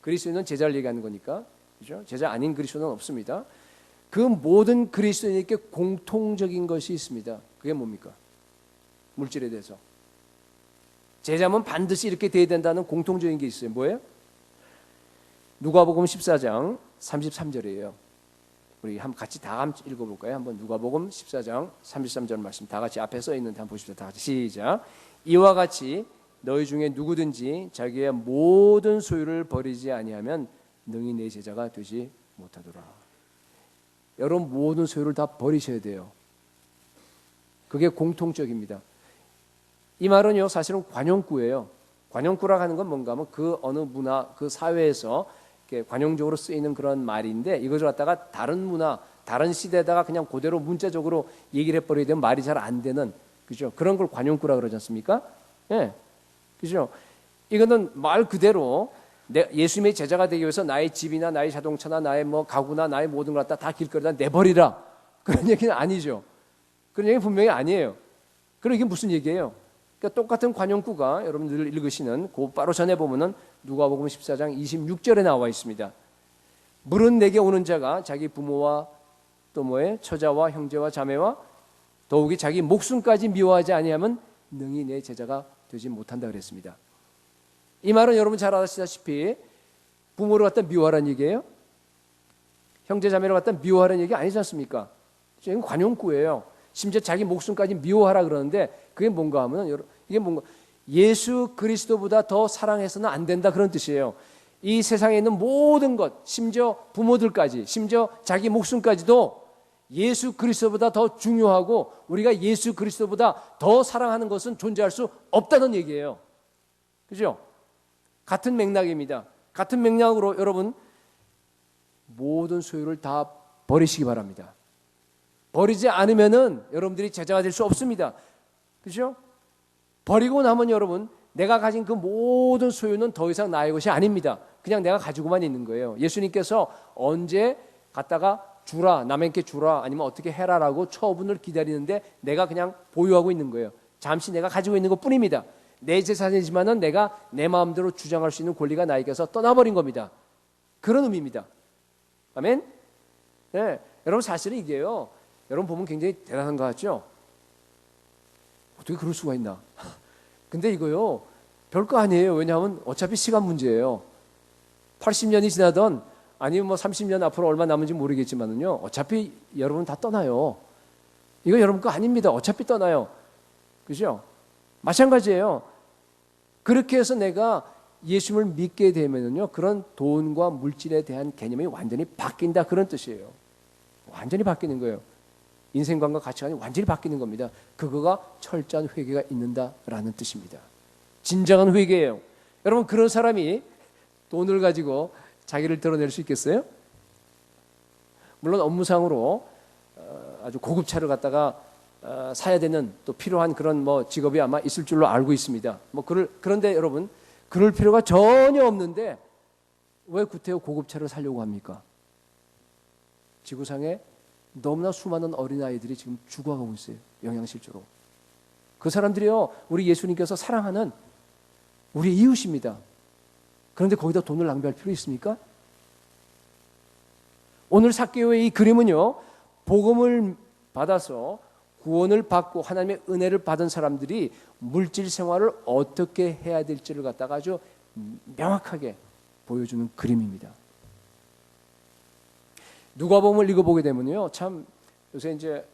그리스도인은 제자를 얘기하는 거니까, 그죠? 제자 아닌 그리스도는 없습니다. 그 모든 그리스도인에게 공통적인 것이 있습니다. 그게 뭡니까? 물질에 대해서. 제자면 반드시 이렇게 돼야 된다는 공통적인 게 있어요. 뭐예요? 누가복음 14장 33절이에요. 우리 한번 같이 다 읽어볼까요? 한번 누가복음 14장 33절 말씀 다 같이 앞에 써 있는데 한번 보십시오. 다 같이 시작. 이와 같이 너희 중에 누구든지 자기의 모든 소유를 버리지 아니하면 능히 내 제자가 되지 못하더라. 여러분 모든 소유를 다 버리셔야 돼요. 그게 공통적입니다. 이 말은요 사실은 관용구예요. 관용구라고 하는 건 뭔가 하면 그 어느 문화, 그 사회에서 이렇게 관용적으로 쓰이는 그런 말인데, 이것을 갖다가 다른 문화, 다른 시대에다가 그냥 그대로 문자적으로 얘기를 해버리게 되면 말이 잘 안 되는, 그죠? 그런 걸 관용구라 그러지 않습니까? 예, 그죠? 이거는 말 그대로 예수님의 제자가 되기 위해서 나의 집이나 나의 자동차나 나의 뭐 가구나 나의 모든 걸 다 길거리에다 내버리라, 그런 얘기는 아니죠. 그런 얘기는 분명히 아니에요. 그럼 이게 무슨 얘기예요? 그러니까 똑같은 관용구가 여러분들 읽으시는 그 바로 전에 보면은 누가복음 14장 26절에 나와 있습니다. 물은 내게 오는 자가 자기 부모와 또 뭐에 처자와 형제와 자매와 더욱이 자기 목숨까지 미워하지 아니하면 능히 내 제자가 되지 못한다 그랬습니다. 이 말은 여러분 잘 아시다시피 부모를 갖다 미워하라는 얘기예요. 형제 자매를 갖다 미워하라는 얘기 아니지 않습니까? 이건 관용구예요. 심지어 자기 목숨까지 미워하라 그러는데 그게 뭔가 하면 이게 뭔가 예수 그리스도보다 더 사랑해서는 안 된다 그런 뜻이에요. 이 세상에 있는 모든 것, 심지어 부모들까지, 심지어 자기 목숨까지도 예수 그리스도보다 더 중요하고 우리가 예수 그리스도보다 더 사랑하는 것은 존재할 수 없다는 얘기예요. 그죠? 같은 맥락입니다. 같은 맥락으로 여러분 모든 소유를 다 버리시기 바랍니다. 버리지 않으면은 여러분들이 제자가 될 수 없습니다. 그죠? 버리고 나면 여러분 내가 가진 그 모든 소유는 더 이상 나의 것이 아닙니다. 그냥 내가 가지고만 있는 거예요. 예수님께서 언제 갖다가 주라, 남에게 주라, 아니면 어떻게 해라라고 처분을 기다리는데 내가 그냥 보유하고 있는 거예요. 잠시 내가 가지고 있는 것 뿐입니다. 내 재산이지만은 내가 내 마음대로 주장할 수 있는 권리가 나에게서 떠나버린 겁니다. 그런 의미입니다. 아멘? 네, 여러분 사실은 이게요. 여러분 보면 굉장히 대단한 것 같죠? 어떻게 그럴 수가 있나? 근데 이거요 별거 아니에요. 왜냐하면 어차피 시간 문제예요. 80년이 지나던 아니면 뭐 30년 앞으로 얼마 남은지 모르겠지만은요 어차피 여러분 다 떠나요. 이거 여러분 거 아닙니다. 어차피 떠나요. 그죠? 마찬가지예요. 그렇게 해서 내가 예수님을 믿게 되면은요 그런 돈과 물질에 대한 개념이 완전히 바뀐다 그런 뜻이에요. 완전히 바뀌는 거예요. 인생관과 가치관이 완전히 바뀌는 겁니다. 그거가 철저한 회개가 있는다라는 뜻입니다. 진정한 회개예요. 여러분 그런 사람이 돈을 가지고 자기를 드러낼 수 있겠어요? 물론 업무상으로 아주 고급 차를 갖다가 사야 되는 또 필요한 그런 뭐 직업이 아마 있을 줄로 알고 있습니다. 그런데 여러분 그럴 필요가 전혀 없는데 왜 구태여 고급 차를 사려고 합니까? 지구상에 너무나 수많은 어린아이들이 지금 죽어가고 있어요. 영양실조로. 그 사람들이요 우리 예수님께서 사랑하는 우리 이웃입니다. 그런데 거기다 돈을 낭비할 필요 있습니까? 오늘 삭개오의 이 그림은요 복음을 받아서 구원을 받고 하나님의 은혜를 받은 사람들이 물질 생활을 어떻게 해야 될지를 갖다가 아주 명확하게 보여주는 그림입니다. 누가복음을 읽어보게 되면요, 참 요새 이제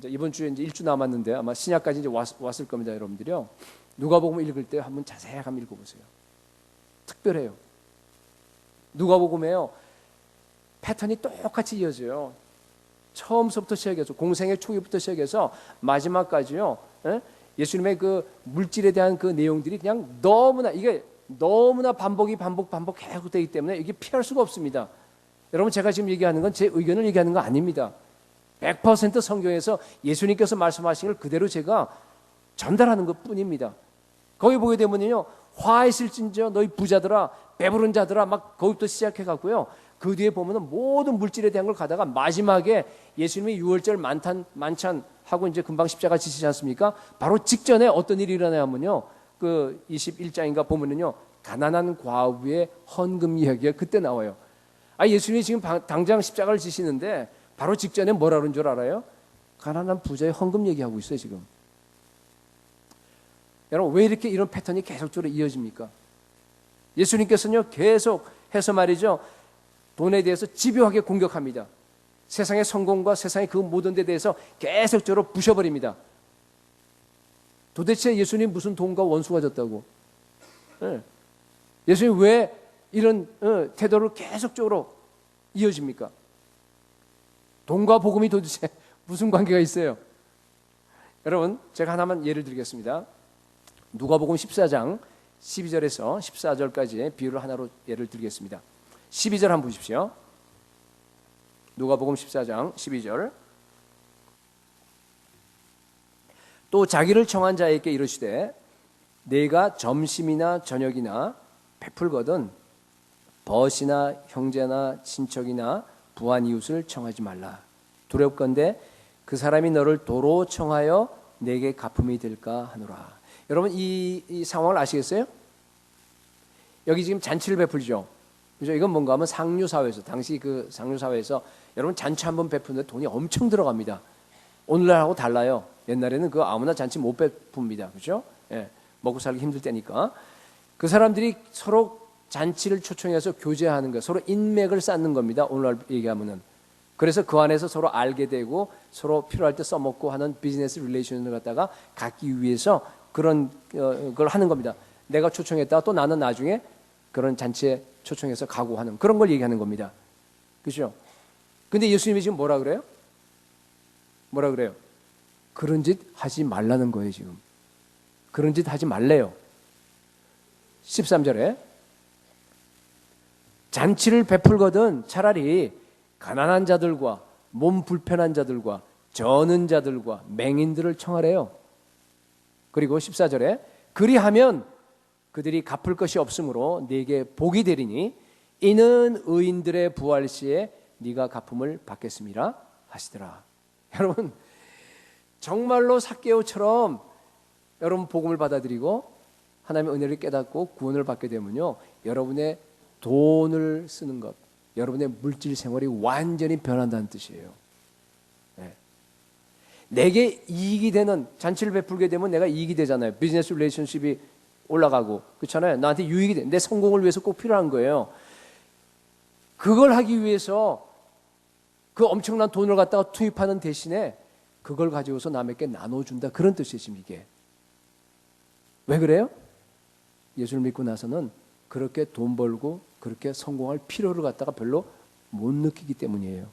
이번 주에 이제 1주 남았는데 아마 신약까지 이제 왔을 겁니다, 여러분들이요. 누가복음 읽을 때 한번 자세히 한번 읽어보세요. 특별해요. 누가복음에요, 패턴이 똑같이 이어져요. 처음부터 시작해서 공생의 초기부터 시작해서 마지막까지요. 예수님의 그 물질에 대한 그 내용들이 그냥 이게 너무나 반복 계속 되기 때문에 이게 피할 수가 없습니다. 여러분, 제가 지금 얘기하는 건 제 의견을 얘기하는 거 아닙니다. 100% 성경에서 예수님께서 말씀하신 걸 그대로 제가 전달하는 것 뿐입니다. 거기 보게 되면요, 화 있을진저 너희 부자들아, 배부른 자들아, 막 거기부터 시작해 갖고요, 그 뒤에 보면은 모든 물질에 대한 걸 가다가 마지막에 예수님이 유월절 만찬 하고 이제 금방 십자가 지시지 않습니까? 바로 직전에 어떤 일이 일어나냐면요, 그 21장인가 보면은요, 가난한 과부의 헌금 이야기가 그때 나와요. 예수님이 지금 당장 십자가를 지시는데 바로 직전에 뭐라 그런 줄 알아요? 가난한 부자의 헌금 얘기하고 있어요, 지금. 여러분, 왜 이렇게 이런 패턴이 계속적으로 이어집니까? 예수님께서는요, 계속 해서 말이죠, 돈에 대해서 집요하게 공격합니다. 세상의 성공과 세상의 그 모든 데 대해서 계속적으로 부셔버립니다. 도대체 예수님 무슨 돈과 원수가 졌다고? 예수님 왜 이런 태도를 계속적으로 이어집니까? 돈과 복음이 도대체 무슨 관계가 있어요? 여러분, 제가 하나만 예를 드리겠습니다. 누가복음 14장 12절에서 14절까지의 비유를 하나로 예를 드리겠습니다. 12절 한번 보십시오. 누가복음 14장 12절. 또 자기를 청한 자에게 이르시되 내가 점심이나 저녁이나 베풀거든 벗이나 형제나 친척이나 부한 이웃을 청하지 말라. 두렵건대 그 사람이 너를 도로 청하여 내게 갚음이 될까 하노라. 여러분, 이 상황을 아시겠어요? 여기 지금 잔치를 베풀죠. 그죠? 이건 뭔가 하면 상류사회에서, 당시 그 상류사회에서 여러분 잔치 한번 베푸는데 돈이 엄청 들어갑니다. 오늘날하고 달라요. 옛날에는 그 아무나 잔치 못 베풉니다. 그죠? 예, 먹고 살기 힘들 때니까. 그 사람들이 서로 잔치를 초청해서 교제하는 거, 서로 인맥을 쌓는 겁니다. 오늘날 얘기하면은. 그래서 그 안에서 서로 알게 되고 서로 필요할 때 써먹고 하는 비즈니스 릴레이션을 갖다가 갖기 위해서 그런 걸 하는 겁니다. 내가 초청했다가 또 나는 나중에 그런 잔치에 초청해서 가고 하는 그런 걸 얘기하는 겁니다. 그렇죠? 근데 예수님이 지금 뭐라 그래요? 뭐라 그래요? 그런 짓 하지 말라는 거예요, 지금. 그런 짓 하지 말래요. 13절에 잔치를 베풀거든 차라리 가난한 자들과 몸 불편한 자들과 저는 자들과 맹인들을 청하래요. 그리고 14절에 그리하면 그들이 갚을 것이 없으므로 네게 복이 되리니 이는 의인들의 부활 시에 네가 갚음을 받겠음이라 하시더라. 여러분, 정말로 삭개오처럼 여러분 복음을 받아들이고 하나님의 은혜를 깨닫고 구원을 받게 되면요, 여러분의 돈을 쓰는 것, 여러분의 물질 생활이 완전히 변한다는 뜻이에요. 네. 내게 이익이 되는, 잔치를 베풀게 되면 내가 이익이 되잖아요. 비즈니스 릴레이션십이 올라가고, 그렇잖아요. 나한테 유익이 돼. 내 성공을 위해서 꼭 필요한 거예요. 그걸 하기 위해서 그 엄청난 돈을 갖다가 투입하는 대신에 그걸 가지고서 남에게 나눠준다, 그런 뜻이에요, 지금 이게. 왜 그래요? 예수를 믿고 나서는 그렇게 돈 벌고 그렇게 성공할 필요를 갖다가 별로 못 느끼기 때문이에요.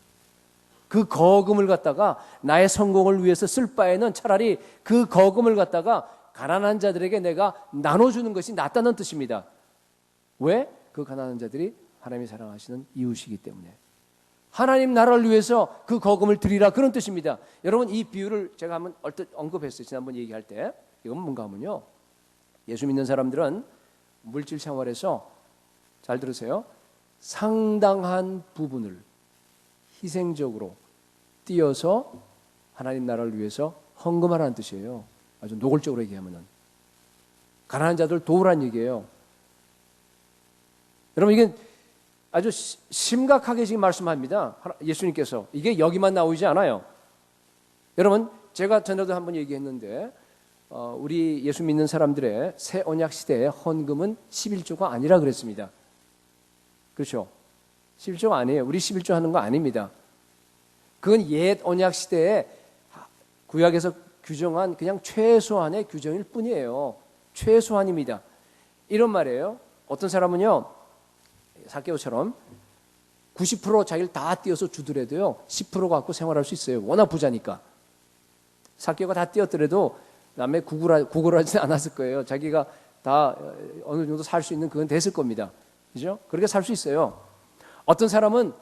그 거금을 갖다가 나의 성공을 위해서 쓸 바에는 차라리 그 거금을 갖다가 가난한 자들에게 내가 나눠주는 것이 낫다는 뜻입니다. 왜? 그 가난한 자들이 하나님이 사랑하시는 이웃이기 때문에. 하나님 나라를 위해서 그 거금을 드리라, 그런 뜻입니다. 여러분, 이 비유를 제가 한번 얼핏 언급했어요. 지난번 얘기할 때. 이건 뭔가 하면요, 예수 믿는 사람들은 물질 생활에서, 잘 들으세요, 상당한 부분을 희생적으로 띄어서 하나님 나라를 위해서 헌금하라는 뜻이에요. 아주 노골적으로 얘기하면은 가난한 자들 도우라는 얘기예요. 여러분, 이게 아주 심각하게 지금 말씀합니다. 예수님께서. 이게 여기만 나오지 않아요. 여러분, 제가 전에도 한번 얘기했는데 우리 예수 믿는 사람들의 새 언약 시대의 헌금은 11조가 아니라 그랬습니다. 그렇죠? 11조가 아니에요. 우리 11조 하는 거 아닙니다. 그건 옛 언약 시대에 구약에서 규정한 그냥 최소한의 규정일 뿐이에요. 최소한입니다. 이런 말이에요. 어떤 사람은요, 삭개오처럼 90% 자기를 다 띄어서 주더라도요 10% 갖고 생활할 수 있어요. 워낙 부자니까. 삭개오가 다 띄었더라도 남의 구걸하지 않았을 거예요. 자기가 다 어느 정도 살 수 있는 그건 됐을 겁니다. 그죠? 그렇게 살 수 있어요. 어떤 사람은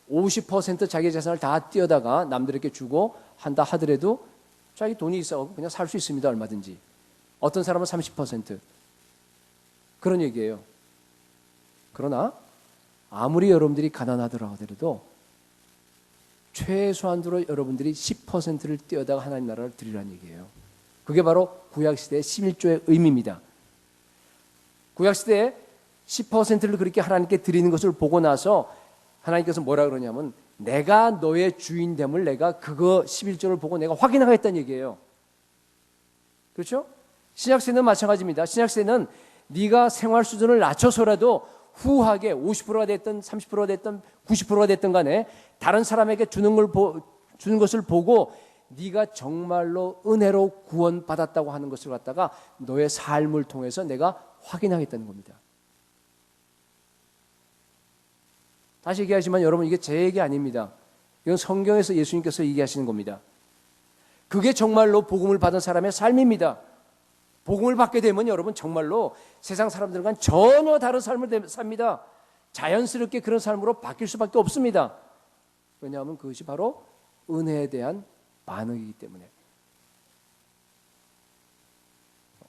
50% 자기 재산을 다 띄어다가 남들에게 주고 한다 하더라도 자기 돈이 있어 그냥 살 수 있습니다. 얼마든지. 어떤 사람은 30% 그런 얘기예요. 그러나 아무리 여러분들이 가난하더라 하더라도 최소한으로 여러분들이 10%를 띄어다가 하나님 나라를 드리라는 얘기예요. 그게 바로 구약시대의 11조의 의미입니다. 구약시대에 10%를 그렇게 하나님께 드리는 것을 보고 나서 하나님께서 뭐라 그러냐면 내가 너의 주인됨을 내가 그거 11조를 보고 내가 확인하겠다는 얘기예요. 그렇죠? 신약시대는 마찬가지입니다. 신약시대는 네가 생활 수준을 낮춰서라도 후하게 50%가 됐든 30%가 됐든 90%가 됐든 간에 다른 사람에게 주는 것을 보고 네가 정말로 은혜로 구원받았다고 하는 것을 갖다가 너의 삶을 통해서 내가 확인하겠다는 겁니다. 다시 얘기하지만 여러분 이게 제 얘기 아닙니다. 이건 성경에서 예수님께서 얘기하시는 겁니다. 그게 정말로 복음을 받은 사람의 삶입니다. 복음을 받게 되면 여러분 정말로 세상 사람들과는 전혀 다른 삶을 삽니다. 자연스럽게 그런 삶으로 바뀔 수밖에 없습니다. 왜냐하면 그것이 바로 은혜에 대한 반응이기 때문에.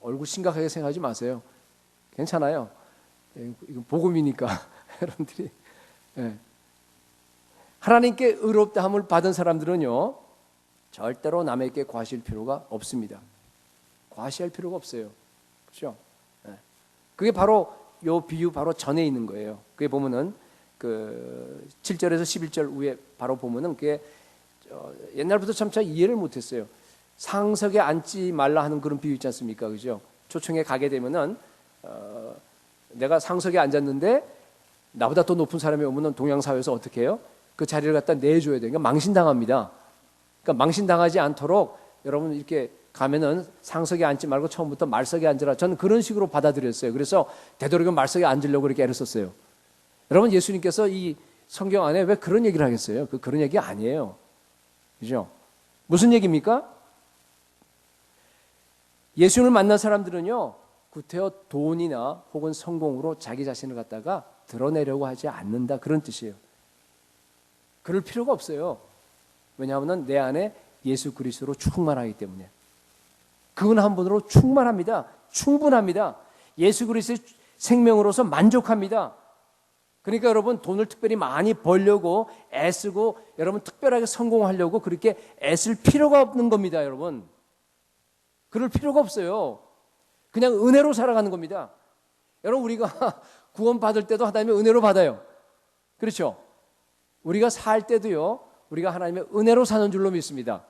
얼굴 심각하게 생각하지 마세요. 괜찮아요. 이건 복음이니까 여러분들이. 네. 하나님께 의롭다함을 받은 사람들은요 절대로 남에게 과시할 필요가 없습니다. 과시할 필요가 없어요. 그렇죠? 네. 그게 바로 요 비유 바로 전에 있는 거예요. 그게 보면은 그 7절에서 11절 위에 바로 보면은 그게 옛날부터 참 잘 이해를 못했어요. 상석에 앉지 말라 하는 그런 비유 있지 않습니까? 그죠? 초청에 가게 되면은 내가 상석에 앉았는데 나보다 더 높은 사람이 오면은 동양사회에서 어떻게 해요? 그 자리를 갖다 내줘야 돼요. 그러니까 망신당합니다. 그러니까 망신당하지 않도록 여러분 이렇게 가면은 상석에 앉지 말고 처음부터 말석에 앉으라. 저는 그런 식으로 받아들였어요. 그래서 되도록이면 말석에 앉으려고 이렇게 애를 썼어요. 여러분 예수님께서 이 성경 안에 왜 그런 얘기를 하겠어요? 그런 얘기 아니에요. 그죠? 무슨 얘기입니까? 예수님을 만난 사람들은요, 구태여 돈이나 혹은 성공으로 자기 자신을 갖다가 드러내려고 하지 않는다. 그런 뜻이에요. 그럴 필요가 없어요. 왜냐하면 내 안에 예수 그리스도로 충만하기 때문에. 그분 한 분으로 충만합니다. 충분합니다. 예수 그리스도의 생명으로서 만족합니다. 그러니까 여러분 돈을 특별히 많이 벌려고 애쓰고 여러분 특별하게 성공하려고 그렇게 애쓸 필요가 없는 겁니다. 여러분. 그럴 필요가 없어요. 그냥 은혜로 살아가는 겁니다. 여러분 우리가 구원 받을 때도 하나님의 은혜로 받아요. 그렇죠? 우리가 살 때도요. 우리가 하나님의 은혜로 사는 줄로 믿습니다.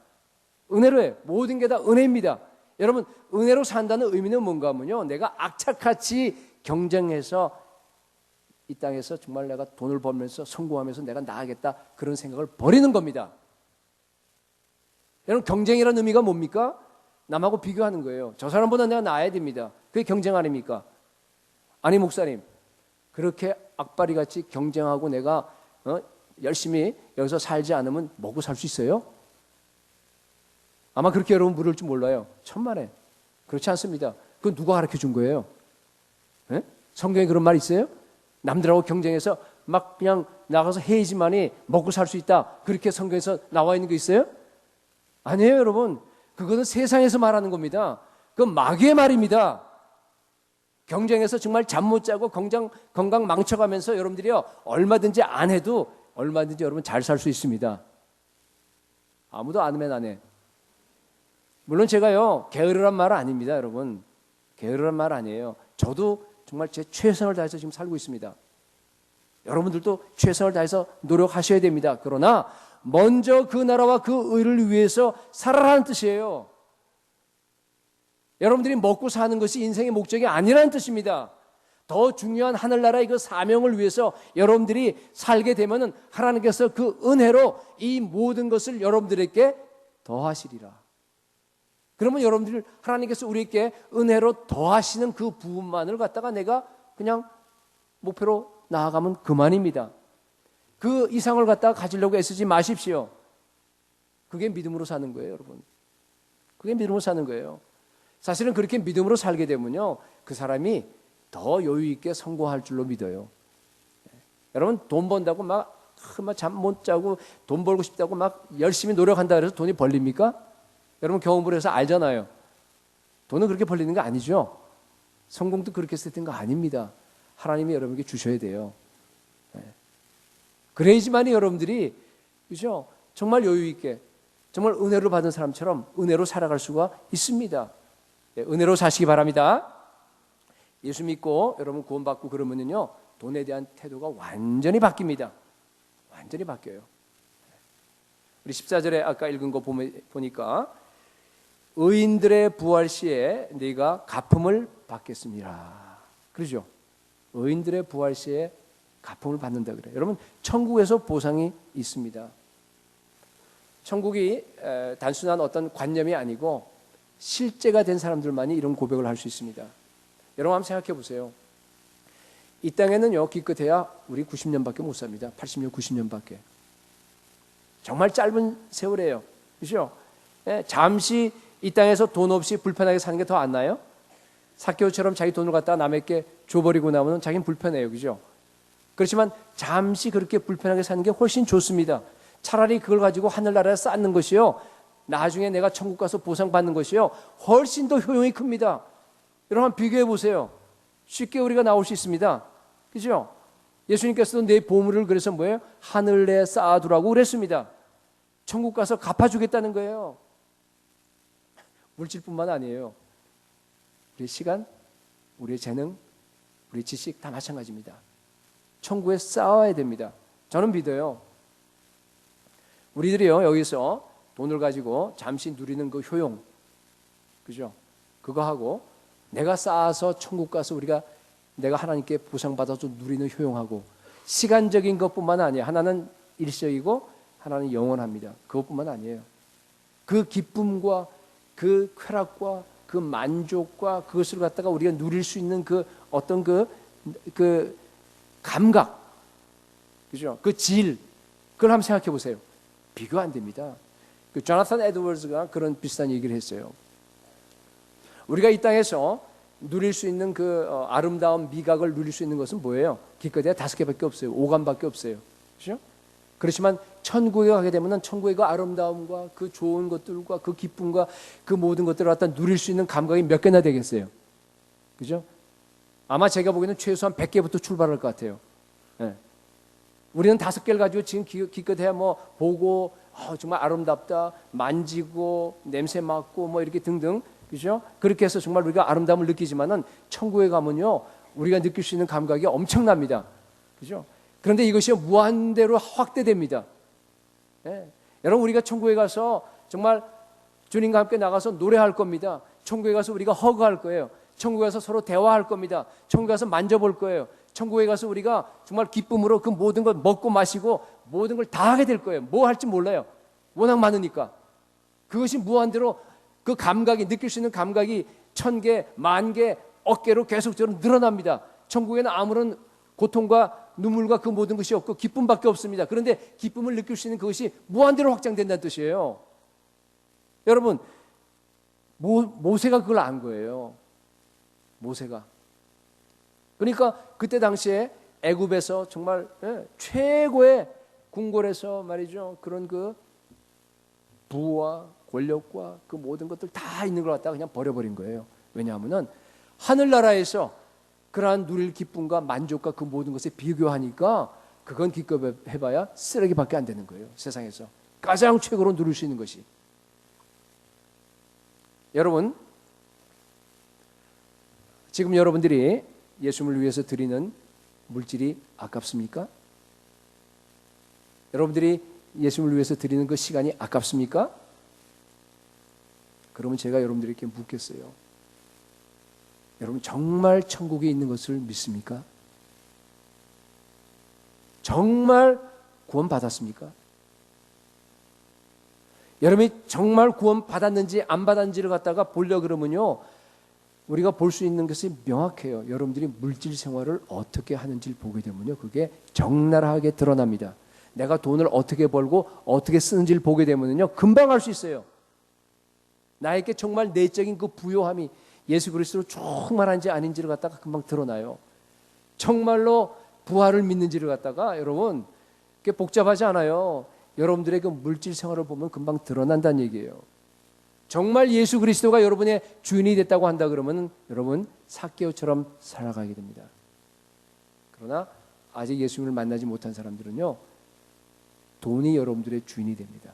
은혜로 해. 모든 게 다 은혜입니다. 여러분 은혜로 산다는 의미는 뭔가 하면요. 내가 악착같이 경쟁해서 이 땅에서 정말 내가 돈을 벌면서 성공하면서 내가 나아가겠다 그런 생각을 버리는 겁니다. 여러분 경쟁이라는 의미가 뭡니까? 남하고 비교하는 거예요. 저 사람보다 내가 나아야 됩니다. 그게 경쟁 아닙니까? 아니 목사님 그렇게 악바리같이 경쟁하고 내가 열심히 여기서 살지 않으면 먹고 살 수 있어요? 아마 그렇게 여러분 물을 줄 몰라요. 천만에. 그렇지 않습니다. 그건 누가 가르쳐 준 거예요? 네? 성경에 그런 말 있어요? 남들하고 경쟁해서 막 그냥 나가서 해야지만이 먹고 살 수 있다. 그렇게 성경에서 나와 있는 거 있어요? 아니에요, 여러분. 그거는 세상에서 말하는 겁니다. 그건 마귀의 말입니다. 경쟁해서 정말 잠 못 자고 건강 망쳐가면서 여러분들이요 얼마든지 안 해도 얼마든지 여러분 잘 살 수 있습니다. 아무도 안 하면 안 해. 물론 제가요 게으르란 말은 아닙니다, 여러분. 게으르란 말 아니에요. 저도 정말 제 최선을 다해서 지금 살고 있습니다. 여러분들도 최선을 다해서 노력하셔야 됩니다. 그러나 먼저 그 나라와 그 의를 위해서 살아라는 뜻이에요. 여러분들이 먹고 사는 것이 인생의 목적이 아니라는 뜻입니다. 더 중요한 하늘나라의 그 사명을 위해서 여러분들이 살게 되면은 하나님께서 그 은혜로 이 모든 것을 여러분들에게 더하시리라. 그러면 여러분들 하나님께서 우리에게 은혜로 더하시는 그 부분만을 갖다가 내가 그냥 목표로 나아가면 그만입니다. 그 이상을 갖다가 가지려고 애쓰지 마십시오. 그게 믿음으로 사는 거예요, 여러분. 그게 믿음으로 사는 거예요. 사실은 그렇게 믿음으로 살게 되면요, 그 사람이 더 여유 있게 성공할 줄로 믿어요. 여러분 돈 번다고 막 잠 못 자고 돈 벌고 싶다고 막 열심히 노력한다 그래서 돈이 벌립니까? 여러분 경험을 해서 알잖아요. 돈은 그렇게 벌리는 거 아니죠. 성공도 그렇게 세팅 거 아닙니다. 하나님이 여러분에게 주셔야 돼요. 그래야지만이 여러분들이 그죠? 정말 여유 있게 정말 은혜를 받은 사람처럼 은혜로 살아갈 수가 있습니다. 은혜로 사시기 바랍니다. 예수 믿고 여러분 구원받고 그러면요 돈에 대한 태도가 완전히 바뀝니다. 완전히 바뀌어요. 우리 14절에 아까 읽은 거 보니까 의인들의 부활 시에 네가 갚음을 받겠습니다. 그러죠? 의인들의 부활 시에 갚음을 받는다 그래요. 여러분 천국에서 보상이 있습니다. 천국이 단순한 어떤 관념이 아니고 실제가 된 사람들만이 이런 고백을 할 수 있습니다. 여러분 한번 생각해 보세요. 이 땅에는요 기껏해야 우리 90년밖에 못 삽니다. 80년, 90년밖에. 정말 짧은 세월이에요. 그렇죠? 잠시 이 땅에서 돈 없이 불편하게 사는 게 더 안 나요? 삭개오처럼 자기 돈을 갖다가 남에게 줘버리고 나면 자기는 불편해요. 그죠? 그렇지만 잠시 그렇게 불편하게 사는 게 훨씬 좋습니다. 차라리 그걸 가지고 하늘나라에 쌓는 것이요, 나중에 내가 천국 가서 보상받는 것이요 훨씬 더 효용이 큽니다. 여러분 한번 비교해 보세요. 쉽게 우리가 나올 수 있습니다. 그죠? 예수님께서도 내 보물을 그래서 뭐예요? 하늘에 쌓아두라고 그랬습니다. 천국 가서 갚아주겠다는 거예요. 물질뿐만 아니에요. 우리의 시간, 우리의 재능, 우리의 지식 다 마찬가지입니다. 천국에 쌓아야 됩니다. 저는 믿어요. 우리들이요 여기서 돈을 가지고 잠시 누리는 그 효용, 그죠? 그거 하고 내가 쌓아서 천국 가서 내가 하나님께 보상받아서 누리는 효용하고 시간적인 것뿐만 아니에요. 하나는 일시적이고 하나는 영원합니다. 그것뿐만 아니에요. 그 기쁨과 그 쾌락과 그 만족과 그것을 갖다가 우리가 누릴 수 있는 그 어떤 그 감각, 그죠? 그 질, 그걸 한번 생각해 보세요. 비교 안 됩니다. 그 조나탄 에드워즈가 그런 비슷한 얘기를 했어요. 우리가 이 땅에서 누릴 수 있는 그 아름다운 미각을 누릴 수 있는 것은 뭐예요? 기껏해야 5개밖에 없어요. 5감밖에 없어요. 그렇죠? 그렇지만 천국에 가게 되면 천국의 그 아름다움과 그 좋은 것들과 그 기쁨과 그 모든 것들을 갖다 누릴 수 있는 감각이 몇 개나 되겠어요? 그죠? 아마 제가 보기에는 최소한 100개부터 출발할 것 같아요. 네. 우리는 5개를 가지고 지금 기껏해야 뭐 보고 정말 아름답다, 만지고 냄새 맡고 뭐 이렇게 등등, 그죠? 그렇게 해서 정말 우리가 아름다움을 느끼지만은 천국에 가면요 우리가 느낄 수 있는 감각이 엄청납니다. 그죠? 그런데 이것이 무한대로 확대됩니다. 네. 여러분 우리가 천국에 가서 정말 주님과 함께 나가서 노래할 겁니다. 천국에 가서 우리가 허그할 거예요. 천국에 가서 서로 대화할 겁니다. 천국에 가서 만져볼 거예요. 천국에 가서 우리가 정말 기쁨으로 그 모든 걸 먹고 마시고 모든 걸 다 하게 될 거예요. 뭐 할지 몰라요. 워낙 많으니까. 그것이 무한대로 그 감각이, 느낄 수 있는 감각이 1000개, 10,000개, 억개로 계속적으로 늘어납니다. 천국에는 아무런 고통과 눈물과 그 모든 것이 없고 기쁨밖에 없습니다. 그런데 기쁨을 느낄 수 있는 그것이 무한대로 확장된다는 뜻이에요. 여러분, 모세가 그걸 안 거예요. 모세가. 그러니까 그때 당시에 애굽에서 정말 최고의 궁궐에서 말이죠. 그런 그 부와 권력과 그 모든 것들 다 있는 걸 갖다가 그냥 버려버린 거예요. 왜냐하면은 하늘나라에서 그러한 누릴 기쁨과 만족과 그 모든 것에 비교하니까 그건 기껏 해봐야 쓰레기밖에 안 되는 거예요. 세상에서 가장 최고로 누릴 수 있는 것이. 여러분, 지금 여러분들이 예수님을 위해서 드리는 물질이 아깝습니까? 여러분들이 예수님을 위해서 드리는 그 시간이 아깝습니까? 그러면 제가 여러분들에게 묻겠어요. 여러분 정말 천국에 있는 것을 믿습니까? 정말 구원 받았습니까? 여러분이 정말 구원 받았는지 안 받았는지를 갖다가 보려 그러면요, 우리가 볼 수 있는 것이 명확해요. 여러분들이 물질 생활을 어떻게 하는지를 보게 되면요, 그게 적나라하게 드러납니다. 내가 돈을 어떻게 벌고 어떻게 쓰는지를 보게 되면요, 금방 알 수 있어요. 나에게 정말 내적인 그 부요함이 예수 그리스도로 충만한지 아닌지를 갖다가 금방 드러나요. 정말로 부활을 믿는지를 갖다가 여러분 그게 복잡하지 않아요. 여러분들의 그 물질 생활을 보면 금방 드러난다는 얘기예요. 정말 예수 그리스도가 여러분의 주인이 됐다고 한다 그러면 여러분 삭개오처럼 살아가게 됩니다. 그러나 아직 예수님을 만나지 못한 사람들은요, 돈이 여러분들의 주인이 됩니다.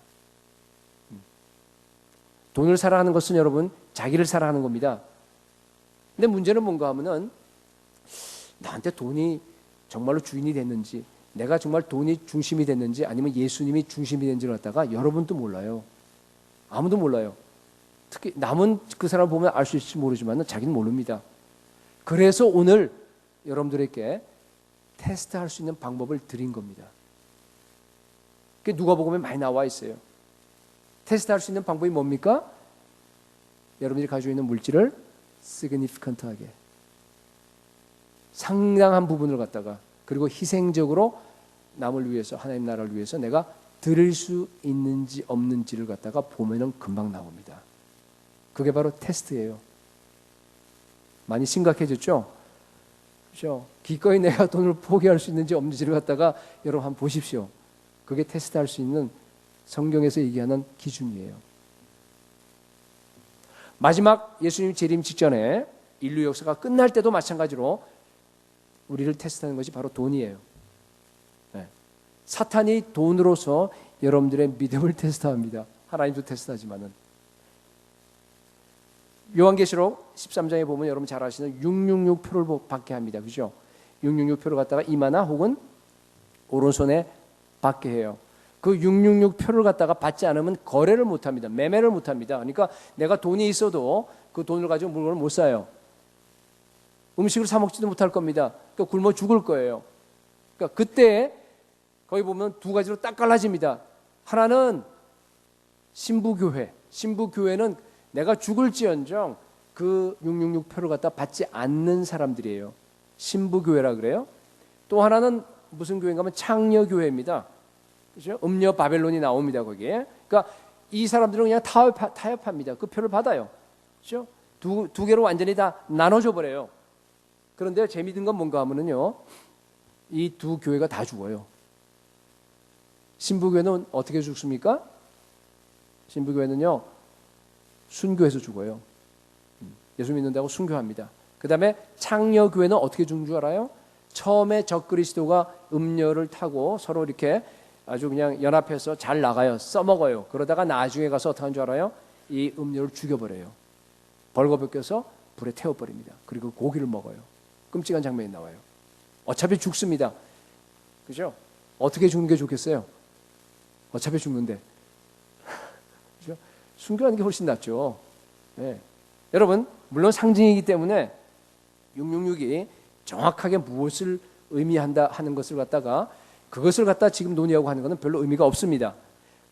돈을 사랑하는 것은 여러분 자기를 사랑하는 겁니다. 근데 문제는 뭔가 하면은 나한테 돈이 정말로 주인이 됐는지, 내가 정말 돈이 중심이 됐는지 아니면 예수님이 중심이 된지를 갖다가 여러분도 몰라요. 아무도 몰라요. 특히 남은 그 사람을 보면 알 수 있을지 모르지만 자기는 모릅니다. 그래서 오늘 여러분들에게 테스트할 수 있는 방법을 드린 겁니다. 그게 누가복음에 많이 나와 있어요. 테스트할 수 있는 방법이 뭡니까? 여러분들이 가지고 있는 물질을 significant하게, 상당한 부분을 갖다가, 그리고 희생적으로 남을 위해서, 하나님 나라를 위해서 내가 드릴 수 있는지 없는지를 갖다가 보면은 금방 나옵니다. 그게 바로 테스트예요. 많이 심각해졌죠? 그렇죠? 기꺼이 내가 돈을 포기할 수 있는지 없는지를 갖다가 여러분 한번 보십시오. 그게 테스트할 수 있는 성경에서 얘기하는 기준이에요. 마지막 예수님 재림 직전에 인류 역사가 끝날 때도 마찬가지로 우리를 테스트하는 것이 바로 돈이에요. 네. 사탄이 돈으로서 여러분들의 믿음을 테스트합니다. 하나님도 테스트하지만은. 요한계시록 13장에 보면 여러분 잘 아시는 666표를 받게 합니다. 그죠? 666표를 갖다가 이마나 혹은 오른손에 받게 해요. 그 666표를 갖다가 받지 않으면 거래를 못 합니다. 매매를 못 합니다. 그러니까 내가 돈이 있어도 그 돈을 가지고 물건을 못 사요. 음식을 사 먹지도 못할 겁니다. 그러니까 굶어 죽을 거예요. 그러니까 그때 거기 보면 두 가지로 딱 갈라집니다. 하나는 신부교회. 신부교회는 내가 죽을지언정 그 666표를 갖다 받지 않는 사람들이에요. 신부교회라 그래요. 또 하나는 무슨 교회인가 하면 창녀교회입니다. 그렇죠? 음녀 바벨론이 나옵니다, 거기에. 그러니까 이 사람들은 그냥 타협합니다. 그 표를 받아요. 그렇죠? 두 개로 완전히 다 나눠줘 버려요. 그런데 재미있는 건 뭔가 하면은요, 이 두 교회가 다 죽어요. 신부교회는 어떻게 죽습니까? 신부교회는요, 순교해서 죽어요. 예수 믿는다고 순교합니다. 그 다음에 창녀교회는 어떻게 죽는 줄 알아요? 처음에 적그리스도가 음녀를 타고 서로 이렇게 아주 그냥 연합해서 잘 나가요. 써먹어요. 그러다가 나중에 가서 어떻게 하는 줄 알아요? 이 음녀를 죽여버려요. 벌거벗겨서 불에 태워버립니다. 그리고 고기를 먹어요. 끔찍한 장면이 나와요. 어차피 죽습니다. 그죠? 어떻게 죽는 게 좋겠어요? 어차피 죽는데. 그죠? 순교하는 게 훨씬 낫죠. 네. 여러분, 물론 상징이기 때문에 666이 정확하게 무엇을 의미한다 하는 것을 갖다가 그것을 갖다 지금 논의하고 하는 것은 별로 의미가 없습니다.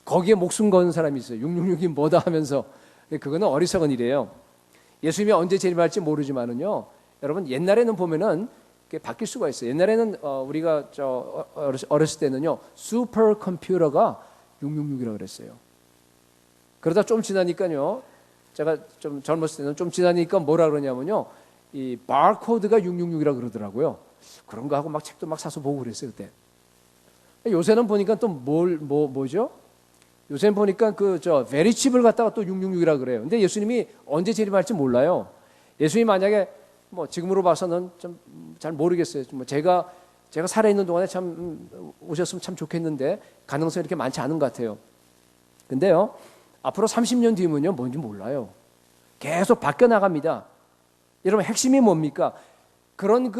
거기에 목숨 거는 사람이 있어요. 666이 뭐다 하면서. 그거는 어리석은 일이에요. 예수님이 언제 재림할지 모르지만은요, 여러분 옛날에는 보면은 바뀔 수가 있어요. 옛날에는 우리가 어렸을 때는요, 슈퍼컴퓨터가 666이라고 그랬어요. 그러다 좀 지나니까요, 제가 좀 젊었을 때는 좀 지나니까 뭐라 그러냐면요, 이 바코드가 666이라고 그러더라고요. 그런가 하고 막 책도 막 사서 보고 그랬어요, 그때. 요새는 보니까 또 뭐죠? 요새는 보니까 베리칩을 갖다가 또 666이라고 그래요. 근데 예수님이 언제 재림할지 몰라요. 예수님이 만약에 지금으로 봐서는 좀 잘 모르겠어요. 제가 살아있는 동안에 참 오셨으면 참 좋겠는데 가능성이 이렇게 많지 않은 것 같아요. 근데요, 앞으로 30년 뒤면요, 뭔지 몰라요. 계속 바뀌어 나갑니다. 여러분, 핵심이 뭡니까? 그런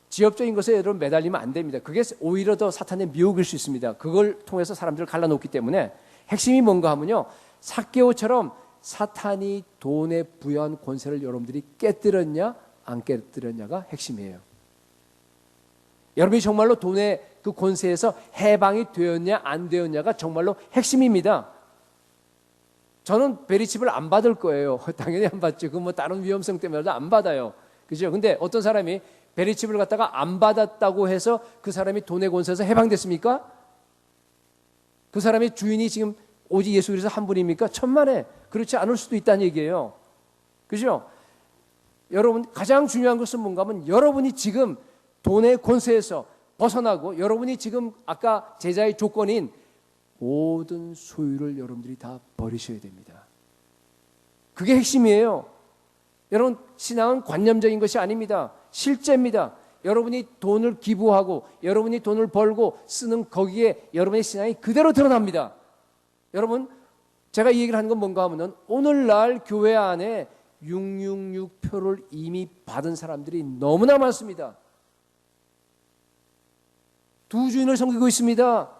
지엽적인 것에 여러분 매달리면 안 됩니다. 그게 오히려 더 사탄의 미혹일 수 있습니다. 그걸 통해서 사람들을 갈라놓기 때문에 핵심이 뭔가 하면요, 삭개오처럼 사탄이 돈에 부여한 권세를 여러분들이 깨뜨렸냐 안 깨뜨렸냐가 핵심이에요. 여러분이 정말로 돈의 그 권세에서 해방이 되었냐 안 되었냐가 정말로 핵심입니다. 저는 베리칩을 안 받을 거예요. 당연히 안 받죠. 그 뭐 다른 위험성 때문에도 안 받아요. 그죠? 근데 어떤 사람이 베리칩을 갖다가 안 받았다고 해서 그 사람이 돈의 권세에서 해방됐습니까? 그 사람의 주인이 지금 오직 예수 그리스도 한 분입니까? 천만에 그렇지 않을 수도 있다는 얘기예요. 그죠? 여러분, 가장 중요한 것은 뭔가 하면 여러분이 지금 돈의 권세에서 벗어나고 여러분이 지금 아까 제자의 조건인 모든 소유를 여러분들이 다 버리셔야 됩니다. 그게 핵심이에요. 여러분, 신앙은 관념적인 것이 아닙니다. 실제입니다. 여러분이 돈을 기부하고 여러분이 돈을 벌고 쓰는 거기에 여러분의 신앙이 그대로 드러납니다. 여러분, 제가 이 얘기를 하는 건 뭔가 하면 오늘날 교회 안에 666표를 이미 받은 사람들이 너무나 많습니다. 두 주인을 섬기고 있습니다.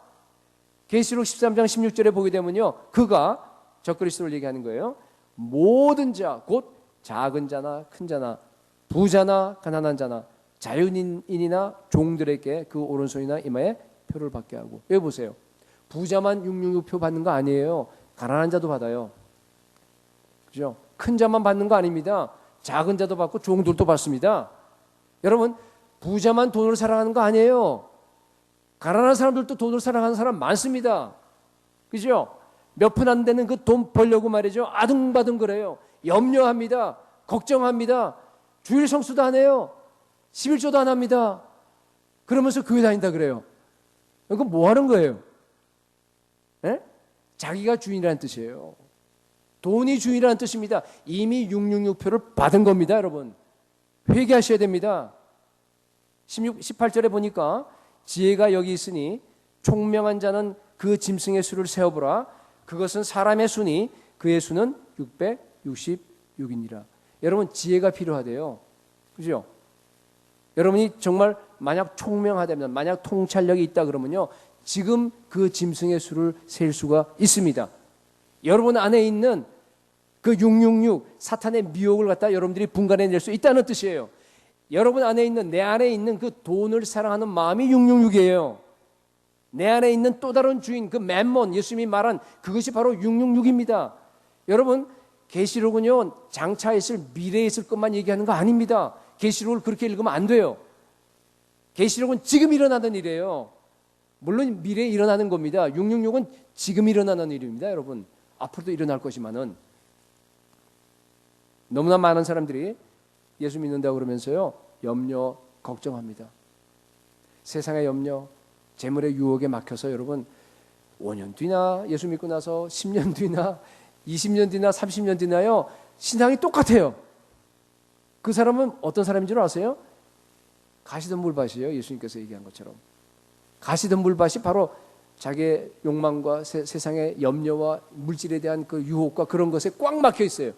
계시록 13장 16절에 보게 되면요, 그가 적그리스도를 얘기하는 거예요. 모든 자, 곧 작은 자나 큰 자나 부자나 가난한 자나 자유인이나 종들에게 그 오른손이나 이마에 표를 받게 하고. 여기 보세요. 부자만 666표 받는 거 아니에요. 가난한 자도 받아요. 그죠? 큰 자만 받는 거 아닙니다. 작은 자도 받고 종들도 받습니다. 여러분, 부자만 돈을 사랑하는 거 아니에요. 가난한 사람들도 돈을 사랑하는 사람 많습니다. 그죠? 몇 푼 안 되는 그 돈 벌려고 말이죠, 아둥바둥 그래요. 염려합니다. 걱정합니다. 주일 성수도 안 해요. 11조도 안 합니다. 그러면서 교회 다닌다 그래요. 이거 뭐 하는 거예요? 에? 자기가 주인이라는 뜻이에요. 돈이 주인이라는 뜻입니다. 이미 666표를 받은 겁니다, 여러분. 회개하셔야 됩니다. 18절에 보니까 지혜가 여기 있으니 총명한 자는 그 짐승의 수를 세어보라. 그것은 사람의 수니 그의 수는 666이니라. 여러분, 지혜가 필요하대요. 그죠? 여러분이 정말 만약 총명하다면, 만약 통찰력이 있다 그러면요, 지금 그 짐승의 수를 셀 수가 있습니다. 여러분 안에 있는 그 666, 사탄의 미혹을 갖다 여러분들이 분간해낼 수 있다는 뜻이에요. 여러분 안에 있는, 내 안에 있는 그 돈을 사랑하는 마음이 666이에요. 내 안에 있는 또 다른 주인, 그 맴몬, 예수님이 말한 그것이 바로 666입니다. 여러분, 계시록은요, 장차 있을, 미래에 있을 것만 얘기하는 거 아닙니다. 계시록을 그렇게 읽으면 안 돼요. 계시록은 지금 일어나는 일이에요. 물론 미래에 일어나는 겁니다. 666은 지금 일어나는 일입니다, 여러분. 앞으로도 일어날 것이만은. 너무나 많은 사람들이 예수 믿는다고 그러면서요, 염려, 걱정합니다. 세상의 염려, 재물의 유혹에 막혀서 여러분 5년 뒤나 예수 믿고 나서 10년 뒤나 20년 뒤나 30년 뒤나요, 신앙이 똑같아요. 그 사람은 어떤 사람인 줄 아세요? 가시던 물밭이에요. 예수님께서 얘기한 것처럼. 가시던 물밭이 바로 자기의 욕망과 세상의 염려와 물질에 대한 그 유혹과 그런 것에 꽉 막혀 있어요.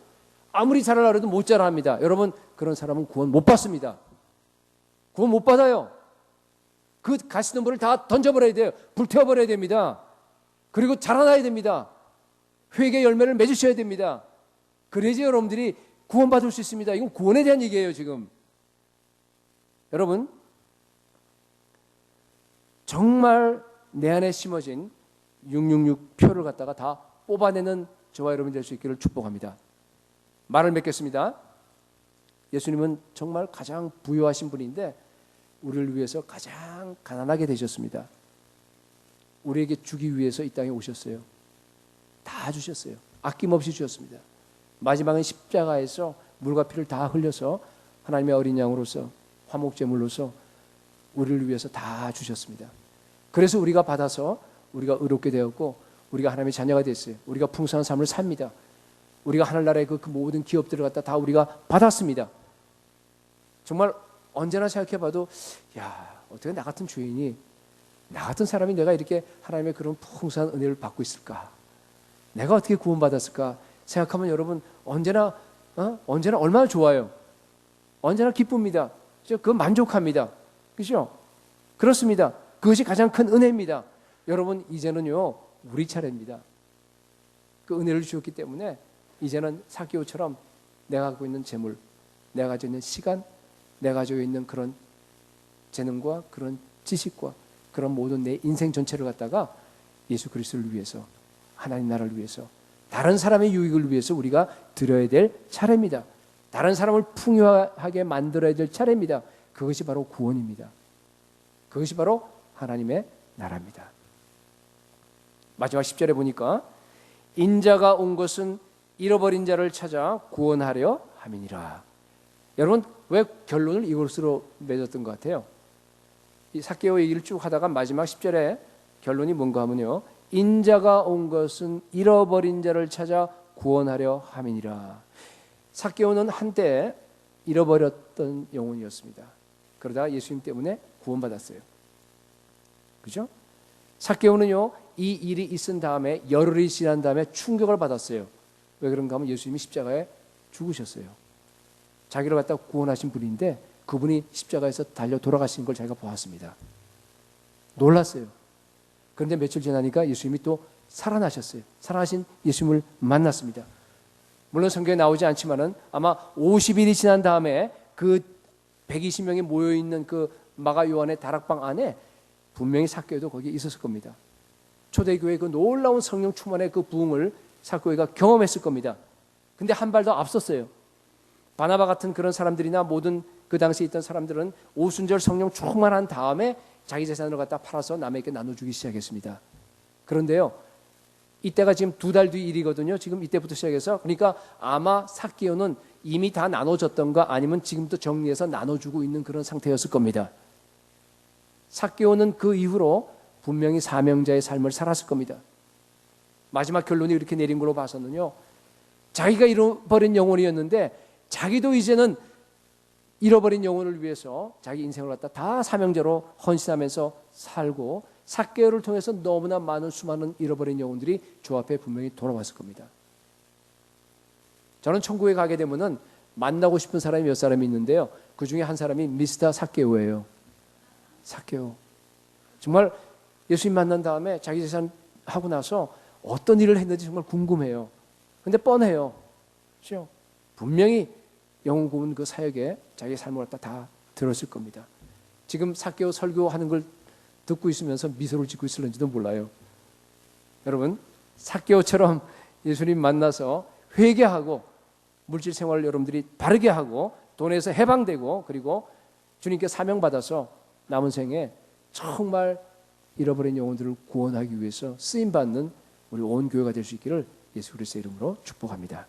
아무리 자라라 해도 못 자라합니다. 여러분, 그런 사람은 구원 못 받습니다. 구원 못 받아요. 그 가시던 물을 다 던져버려야 돼요. 불태워버려야 됩니다. 그리고 자라나야 됩니다. 회개 열매를 맺으셔야 됩니다. 그래야지 여러분들이 구원받을 수 있습니다. 이건 구원에 대한 얘기예요, 지금. 여러분, 정말 내 안에 심어진 666표를 갖다가 다 뽑아내는 저와 여러분 될 수 있기를 축복합니다. 말을 맺겠습니다. 예수님은 정말 가장 부유하신 분인데 우리를 위해서 가장 가난하게 되셨습니다. 우리에게 주기 위해서 이 땅에 오셨어요. 다 주셨어요. 아낌없이 주셨습니다. 마지막은 십자가에서 물과 피를 다 흘려서 하나님의 어린 양으로서 화목제물로서 우리를 위해서 다 주셨습니다. 그래서 우리가 받아서 우리가 의롭게 되었고 우리가 하나님의 자녀가 됐어요. 우리가 풍성한 삶을 삽니다. 우리가 하늘나라의 그 모든 기업들을 갖다 다 우리가 받았습니다. 정말 언제나 생각해봐도, 야, 어떻게 나 같은 주인이, 나 같은 사람이 내가 이렇게 하나님의 그런 풍성한 은혜를 받고 있을까? 내가 어떻게 구원받았을까? 생각하면 여러분 언제나 얼마나 좋아요. 언제나 기쁩니다. 그건 만족합니다. 그죠? 그렇습니다. 그것이 가장 큰 은혜입니다. 여러분, 이제는요 우리 차례입니다. 그 은혜를 주었기 때문에 이제는 삭개오처럼 내가 갖고 있는 재물, 내가 가지고 있는 시간, 내가 가지고 있는 그런 재능과 그런 지식과 그런 모든 내 인생 전체를 갖다가 예수 그리스도를 위해서, 하나님 나라를 위해서, 다른 사람의 유익을 위해서 우리가 드려야 될 차례입니다. 다른 사람을 풍요하게 만들어야 될 차례입니다. 그것이 바로 구원입니다. 그것이 바로 하나님의 나라입니다. 마지막 10절에 보니까 인자가 온 것은 잃어버린 자를 찾아 구원하려 함이니라. 여러분, 왜 결론을 이것으로 맺었던 것 같아요? 이 삭개오 얘기를 쭉 하다가 마지막 10절에 결론이 뭔가 하면요, 인자가 온 것은 잃어버린 자를 찾아 구원하려 함이니라. 삭개오는 한때 잃어버렸던 영혼이었습니다. 그러다가 예수님 때문에 구원받았어요. 그죠? 삭개오는요 이 일이 있은 다음에 열흘이 지난 다음에 충격을 받았어요. 왜 그런가 하면 예수님이 십자가에 죽으셨어요. 자기를 갖다 구원하신 분인데 그분이 십자가에서 달려 돌아가신 걸 자기가 보았습니다. 놀랐어요. 그런데 며칠 지나니까 예수님이 또 살아나셨어요. 살아나신 예수님을 만났습니다. 물론 성경에 나오지 않지만은 아마 50일이 지난 다음에 그 120명이 모여있는 그 마가 요한의 다락방 안에 분명히 삭개오도 거기에 있었을 겁니다. 초대교회의 그 놀라운 성령 충만의 그 부흥을 삭개오가 경험했을 겁니다. 근데 한 발 더 앞섰어요. 바나바 같은 그런 사람들이나 모든 그 당시에 있던 사람들은 오순절 성령 충만한 다음에 자기 재산을 갖다 팔아서 남에게 나눠주기 시작했습니다. 그런데요, 이때가 지금 2달 뒤 일이거든요. 지금 이때부터 시작해서. 그러니까 아마 삭개오는 이미 다 나눠졌던가 아니면 지금도 정리해서 나눠주고 있는 그런 상태였을 겁니다. 삭개오는 그 이후로 분명히 사명자의 삶을 살았을 겁니다. 마지막 결론이 이렇게 내린 걸로 봐서는요, 자기가 잃어버린 영혼이었는데 자기도 이제는 잃어버린 영혼을 위해서 자기 인생을 갖다 다 사명자로 헌신하면서 살고, 삭개오를 통해서 너무나 많은 수많은 잃어버린 영혼들이 주 앞에 분명히 돌아왔을 겁니다. 저는 천국에 가게 되면은 만나고 싶은 사람이 몇 사람이 있는데요, 그 중에 한 사람이 미스터 삭개오예요. 삭개오. 정말 예수님 만난 다음에 자기 재산 하고 나서 어떤 일을 했는지 정말 궁금해요. 근데 뻔해요. 그렇죠? 분명히 영혼 구원 그 사역에 자기 삶을 갖다 다 들었을 겁니다. 지금 삭개오 설교하는 걸 듣고 있으면서 미소를 짓고 있을는지도 몰라요. 여러분, 삭개오처럼 예수님 만나서 회개하고 물질 생활을 여러분들이 바르게 하고 돈에서 해방되고 그리고 주님께 사명받아서 남은 생에 정말 잃어버린 영혼들을 구원하기 위해서 쓰임받는 우리 온 교회가 될 수 있기를 예수 그리스도의 이름으로 축복합니다.